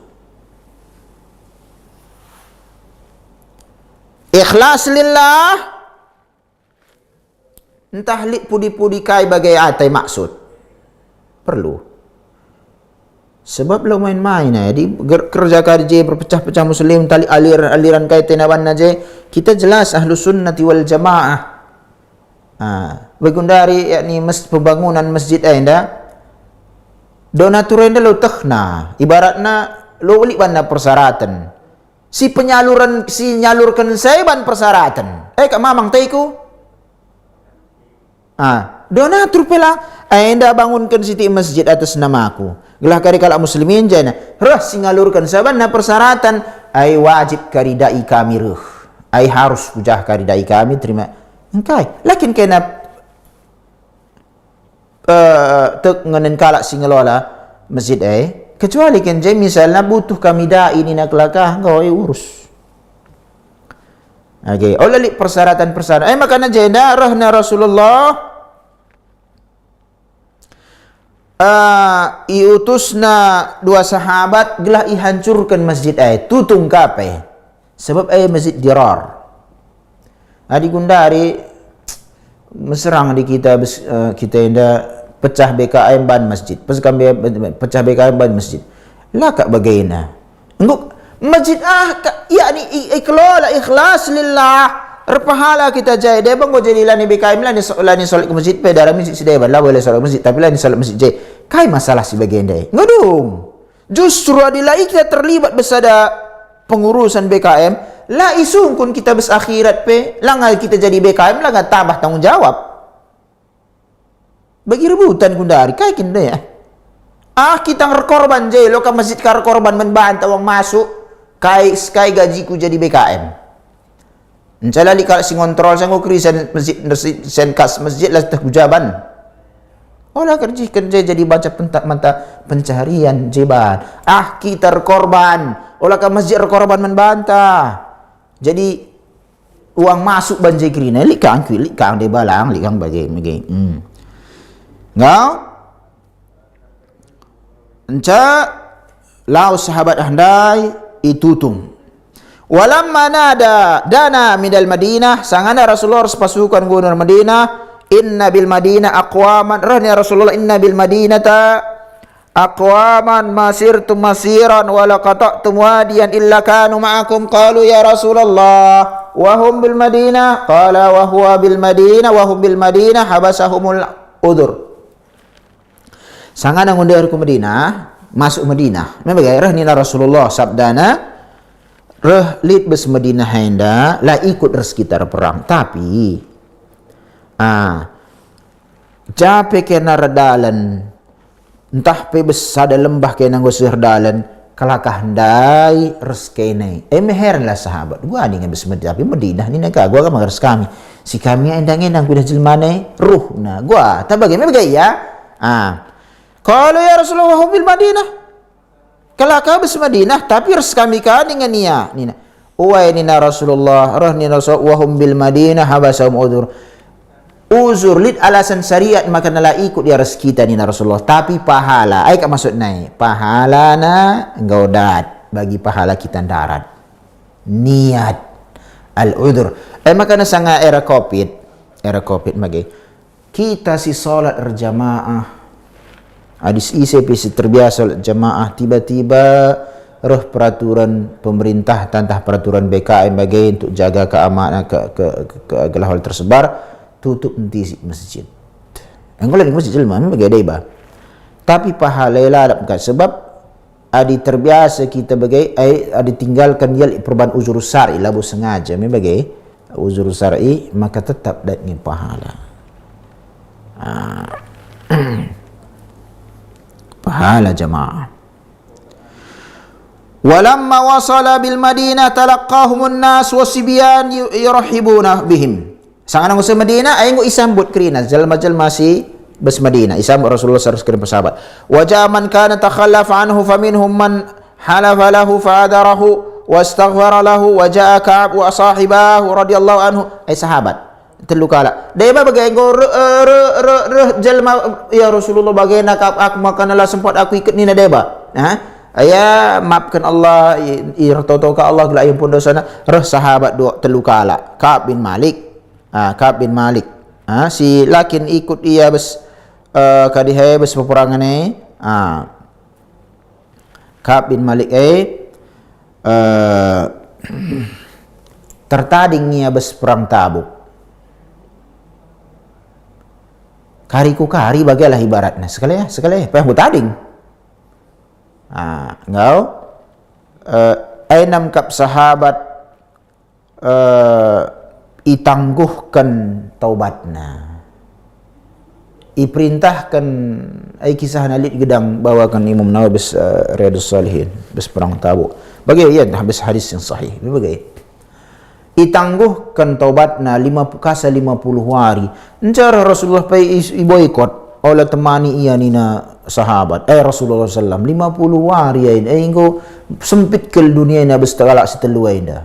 [SPEAKER 2] ikhlas lillah entah lik pudi-pudi kai bagai atai maksud perlu sebab lo main-main di kerja kerja berpecah-pecah muslim tali aliran kai tenawan aja kita jelas ahlu sunnati wal jamaah begundari yakni pembangunan masjid anda Donatur enda lo tehna. Ibaratna lo ulik bana persyaratan. Si nyalurkan saya ban persyaratan. Kak mamang taiku. Donatur pela. Enda bangunkan siti masjid atas nama aku. Gelah kari kalau muslimin jana. Si ngalurkan saya ban persyaratan. Wajib karidai kami harus pujah karidai kami terima. Engkai. Lakin kena tek ngenen kalak si ngelola masjid kecuali kan je misalnya butuh kami dai ni nak lakah engkau urus. Okey, oleh persyaratan makana jenda rahna Rasulullah iutusna dua sahabat gelah ihancurkan masjid tutung kape sebab masjid dirar. Adi gundari meserang di kita kita inda pecah BKM ban masjid. Pecah BKM ban masjid. Lah kak bagaina. Engkau masjid yakni kelola ikhlas lillah. Pahala kita jaya. Dia bang jadi lani BKM lani solat ke masjid pe darah masjid sedaya lah boleh solat masjid tapi lani solat masjid jaya. Kai masalah si bagian dia. Ngadung. Justru adilai kita terlibat besada pengurusan BKM. La isungkun kita bes akhirat pe langal kita jadi BKM langal tambah tanggung jawab bagi rebutan kundari kai kinda ya kita ngerkorban je lo ka masjid kar korban menbanta uang masuk kai gajiku jadi BKM encala li kal sing kontrol sang krisan masjid sen kas masjid lah teh kujaban olah kerja jadi baca mata pencarian jeban kita korban olah ka masjid korban menbanta. Jadi uang masuk banjir kerina likang de balang likang bagai. Ngau enca lau sahabat handai itutung. Walamma nada dana minal Madinah sangana Rasulullah pasukan gubernur Madinah inna bil Madinah aqwaman rahnya Rasulullah inna bil Madinata aqwaman masirtum masiran wa laqata'tum wadiyan illa kanu ma'akum qalu ya Rasulullah wa hum bil Madinah qala wa huwa bil Madinah wa hum bil Madinah habasahumul udur. Sangana ngundir ke Madinah masuk Madinah memang gairah nina Rasulullah sabdana lid bes Madinah henda la ikut sekitar perang tapi jape kena redalan entah pe besada lembah kena ngosir dalan kalakah ndai reskene meher lah sahabat gua ni ngabis Madinah tapi Madinah ni naga gua kan mangres kami si kami endang-endang pindah jelmane ruh nah gua tak bagaimana ya kalau ya Rasulullah bil Madinah kalakah bis Madinah tapi res kami kan dengan nia nina nina Rasulullah roh nina Rasulullah wahum bil Madinah habasahum udur uzur lid alasan syariat maka nala ikut dia res kita ni Rasulullah tapi pahala kak maksud naik pahala na engaudat bagi pahala kita darat niat al udur maka na sanga era covid magi kita si salat berjamaah hadis ICP terbiasa salat jamaah tiba-tiba roh peraturan pemerintah tantah peraturan BKM bagi untuk jaga keamanan ke hal tersebar tutup nanti masjid. Engkau lagi masjid jelma memang bagi ada tapi pahala lah sebab adi terbiasa kita bagai adi tinggalkan yal perubahan uzur syar'i labu sengaja memang bagi uzur syar'i maka tetap datang pahala. Pahala jamaah. Walamma wasala bil Madinah talaqqahumun nas wasibyan yurahibuna bihim. Sangan ngusah Madinah ayo isambut kerina jalma-jalma si bas Madinah isambut Rasulullah sallallahu alaihi wasallam. Wa jaman kana takhallafa anhu faminhum man halafa lahu fa'adarahu wastaghfara lahu wa jaa Ka'ab wa sahibahu radhiyallahu anhu sahabat telu kala deba bagai jalma ya Rasulullah bagaina Ka'ab aku makanalah sempat aku ikut nina deba ayah maafkan Allah irtoto ka Allah gila pun dosana roh sahabat dua telu kala Ka'ab bin Malik si lakin ikut ia bes kadihai bes peperangan Ka'ab bin Malik tertading ia bes perang Tabuk kariku kari bagalah ibaratnya sekali payah tading Ngau enam kap sahabat itangguhkan taubatna, iperintahkan kisah nalit gedang bawakan Imam Nawawi bes Riyadhus Shalihin bes perang Tabuk bagi ya habis hadis yang sahih bagi itangguhkan taubatna 50 hari encara Rasulullah pai iboikot oleh temani ia nina sahabat Rasulullah sallam 50 hari engko sempit ke dunia ina bes talak setelu ida.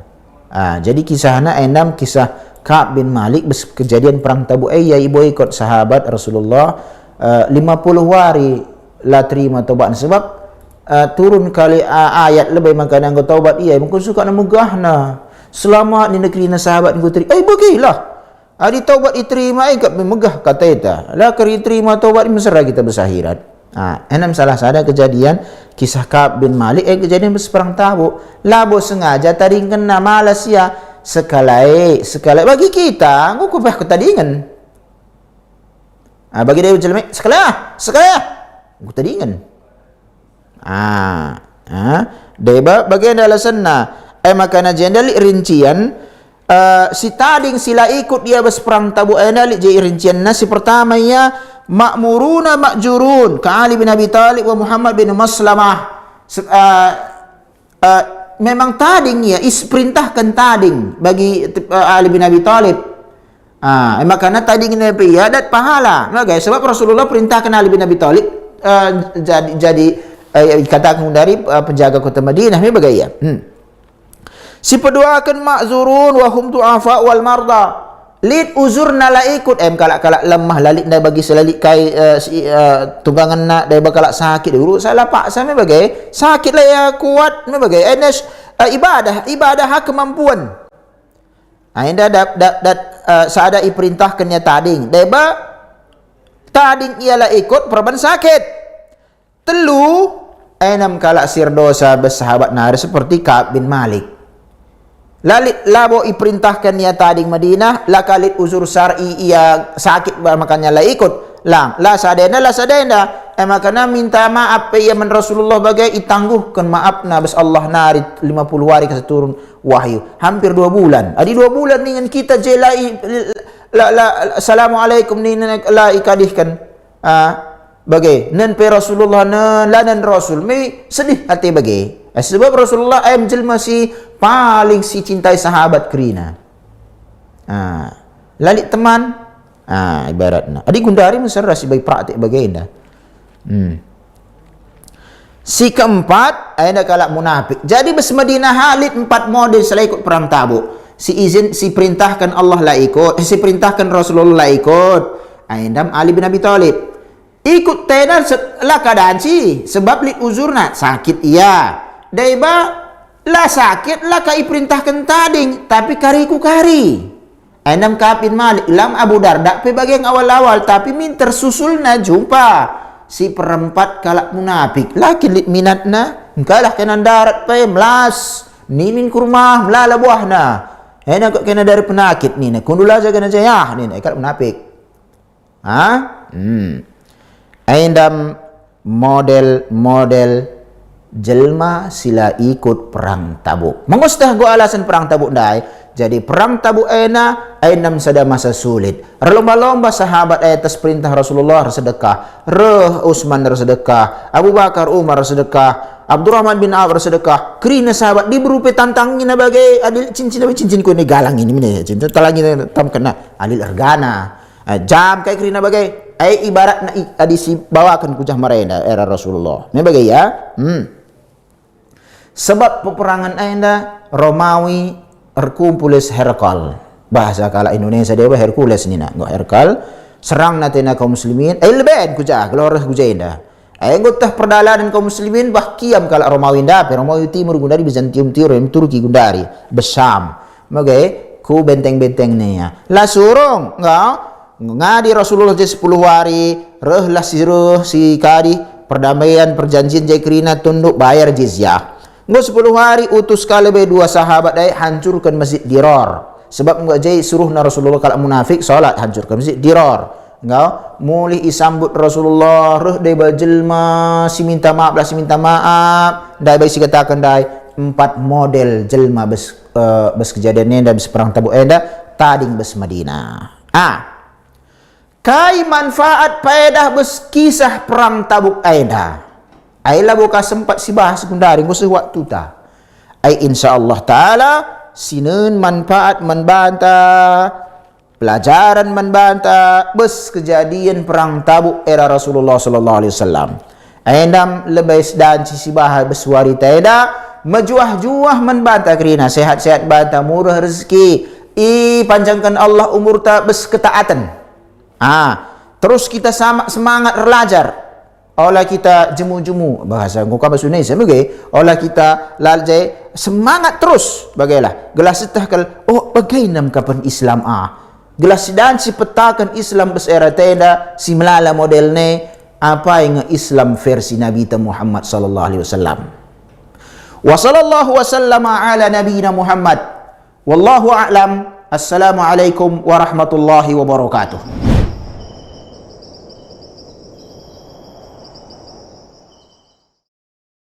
[SPEAKER 2] Jadi kisahna enam kisah Ka'ab bin Malik kejadian perang Tabuk ya ibu ikut sahabat Rasulullah 50 hari la terima taubat sebab turun kali ayat lebih makanan kau taubat mungkin suka namugahna selamat di negeri na sahabat kau terima bagilah di taubat diterima kat memegah kata eta la kari terima taubat mesra kita bersahirat. Enam salah sada kejadian kisah Ka'ab bin Malik kejadian perang Tabuk labo sengaja tadi kena malas ya sekali bagi kita aku kubah ketadingan bagi dia jelema sekali aku tadingan deba bagian alasanna makana jendali rincian si tading sila ikut dia berperang Tabuk enali je rincian nasi pertama ya ma'muruna ma'jurun ka Ali bin Abi Thalib wa Muhammad bin Maslamah memang tading ya perintahkan tading bagi Ali bin Abi Thalib makanya tading ini ya dan pahala guys sebab Rasulullah perintahkan Ali bin Abi Thalib jadi katakan dari penjaga kota Madinah ini bagaya si peduakan ma'zurun wa hum du'afa wal marda lid uzurna la ikut kalak lemah lalit dah bagi selalit kai tunggangan nak dah bakalak sakit urut salah pak sama bagai sakit lah ya kuat me bagai enes ibadah hak kemampuan indah saada iperintahkannya tading deba tading ialah ikut perban sakit telu enam kalak sirdosa bersahabat nari seperti Ka'ab bin Malik lalit labo iperintahkan niya tading Madinah la kalit uzur syar'i ia sakit makanya la ikut la sadena makanya minta maaf ia men Rasulullah bagai itangguhkan maafna bes Allah nari 50 hari kasih turun wahyu hampir 2 bulan 2 bulan dengan kita je la assalamualaikum ni la ikadihkan bagai nan pe Rasulullah nan Rasul mi sedih hati bagai sebab Rasulullah jelma si paling si cintai sahabat kerina lalit teman ibaratna adik gundari mesra si baik praktik bagainda si keempat ada kalak munafik jadi bes Madinah Halid 4 model setelah ikut perang Tabuk si perintahkan Allah lah ikut si perintahkan Rasulullah lah ikut indam Ali bin Abi Thalib ikut tenar lah keadaan si sebab li uzurna sakit iya daiba lah sakit lah kai perintahkan tading tapi kariku kari enam Ka'ab bin Malik lam Abu Darda pe bagian awal-awal tapi min tersusulna jumpa si perempat kalak munafik laki minatna kalah kena darat pe melas ni min kurmah melala buahna enak kena dari penyakit ni kundula jaga najayah ni kalak munafik endam model jelma sila ikut perang Tabuk. Mengustah gua alasan perang Tabuk dai. Jadi perang Tabuk enam sada masa sulit. Lomba-lomba sahabat atas perintah Rasulullah sedekah. Utsman sedekah, Abu Bakar Umar sedekah, Abdurrahman bin Auf sedekah. Kerina sahabat berupa tantangin bagai adil cincin ku ni galang ini cincin talangi tam kena alil ergana. Jam kayak kerina bagai ibarat na adisi bawakan kujah marena era Rasulullah. Ini bagai ya. Sebab peperangan anda Romawi Hercules Herkal bahasa kala Indonesia dia Hercules ni nak Herkal serang natina kaum muslimin leben kujah kelorah kujah indah gotah perdalanan kaum muslimin bah kiam kala Romawi indah Romawi timur gundari Bizantium Turki gundari Besam magai ku benteng-benteng ni ya la surung ngadi Rasulullah je 10 hari reh lah si kadi perdamaian perjanjian jakrina tunduk bayar jizyah. Nggak 10 hari utus kali 2 sahabat dai hancurkan masjid Dirar. Sebab nggak jai suruh na Rasulullah kalau munafik salat hancurkan masjid Dirar. Ngau mulih isambut Rasulullah reh dai berjelma si minta maaf lah si minta maaf dai bagi si katakan dai 4 model jelma bes kejadian ni dan bes perang Tabuk tading bes Madinah. Kai manfaat faedah bes kisah perang Tabuk ailah buka sempat si bahas sekundari ngusah waktu ta. Insyaallah taala sinen manfaat membantah pelajaran membantah bes kejadian perang Tabuk era Rasulullah sallallahu alaihi wasallam. Endam lebih dan sisi bahas beswari taida majuah-juah membantah kerina sehat-sehat bantah murah rezeki panjangkan Allah umur ta bes ketaatan. Terus kita sama semangat belajar. Olah kita jemu-jemu bahasa ngukah bahasa Indonesia begitu. Olah kita lalai semangat terus bagailah. Gelas setahkal bagainam kapan Islam gelas dan si petakan Islam besera tenda si melala model ni apa yang Islam versi Nabi Muhammad sallallahu alaihi wasallam. Wa sallallahu wasallama ala nabiyina Muhammad. Wallahu a'lam. Assalamualaikum warahmatullahi wabarakatuh.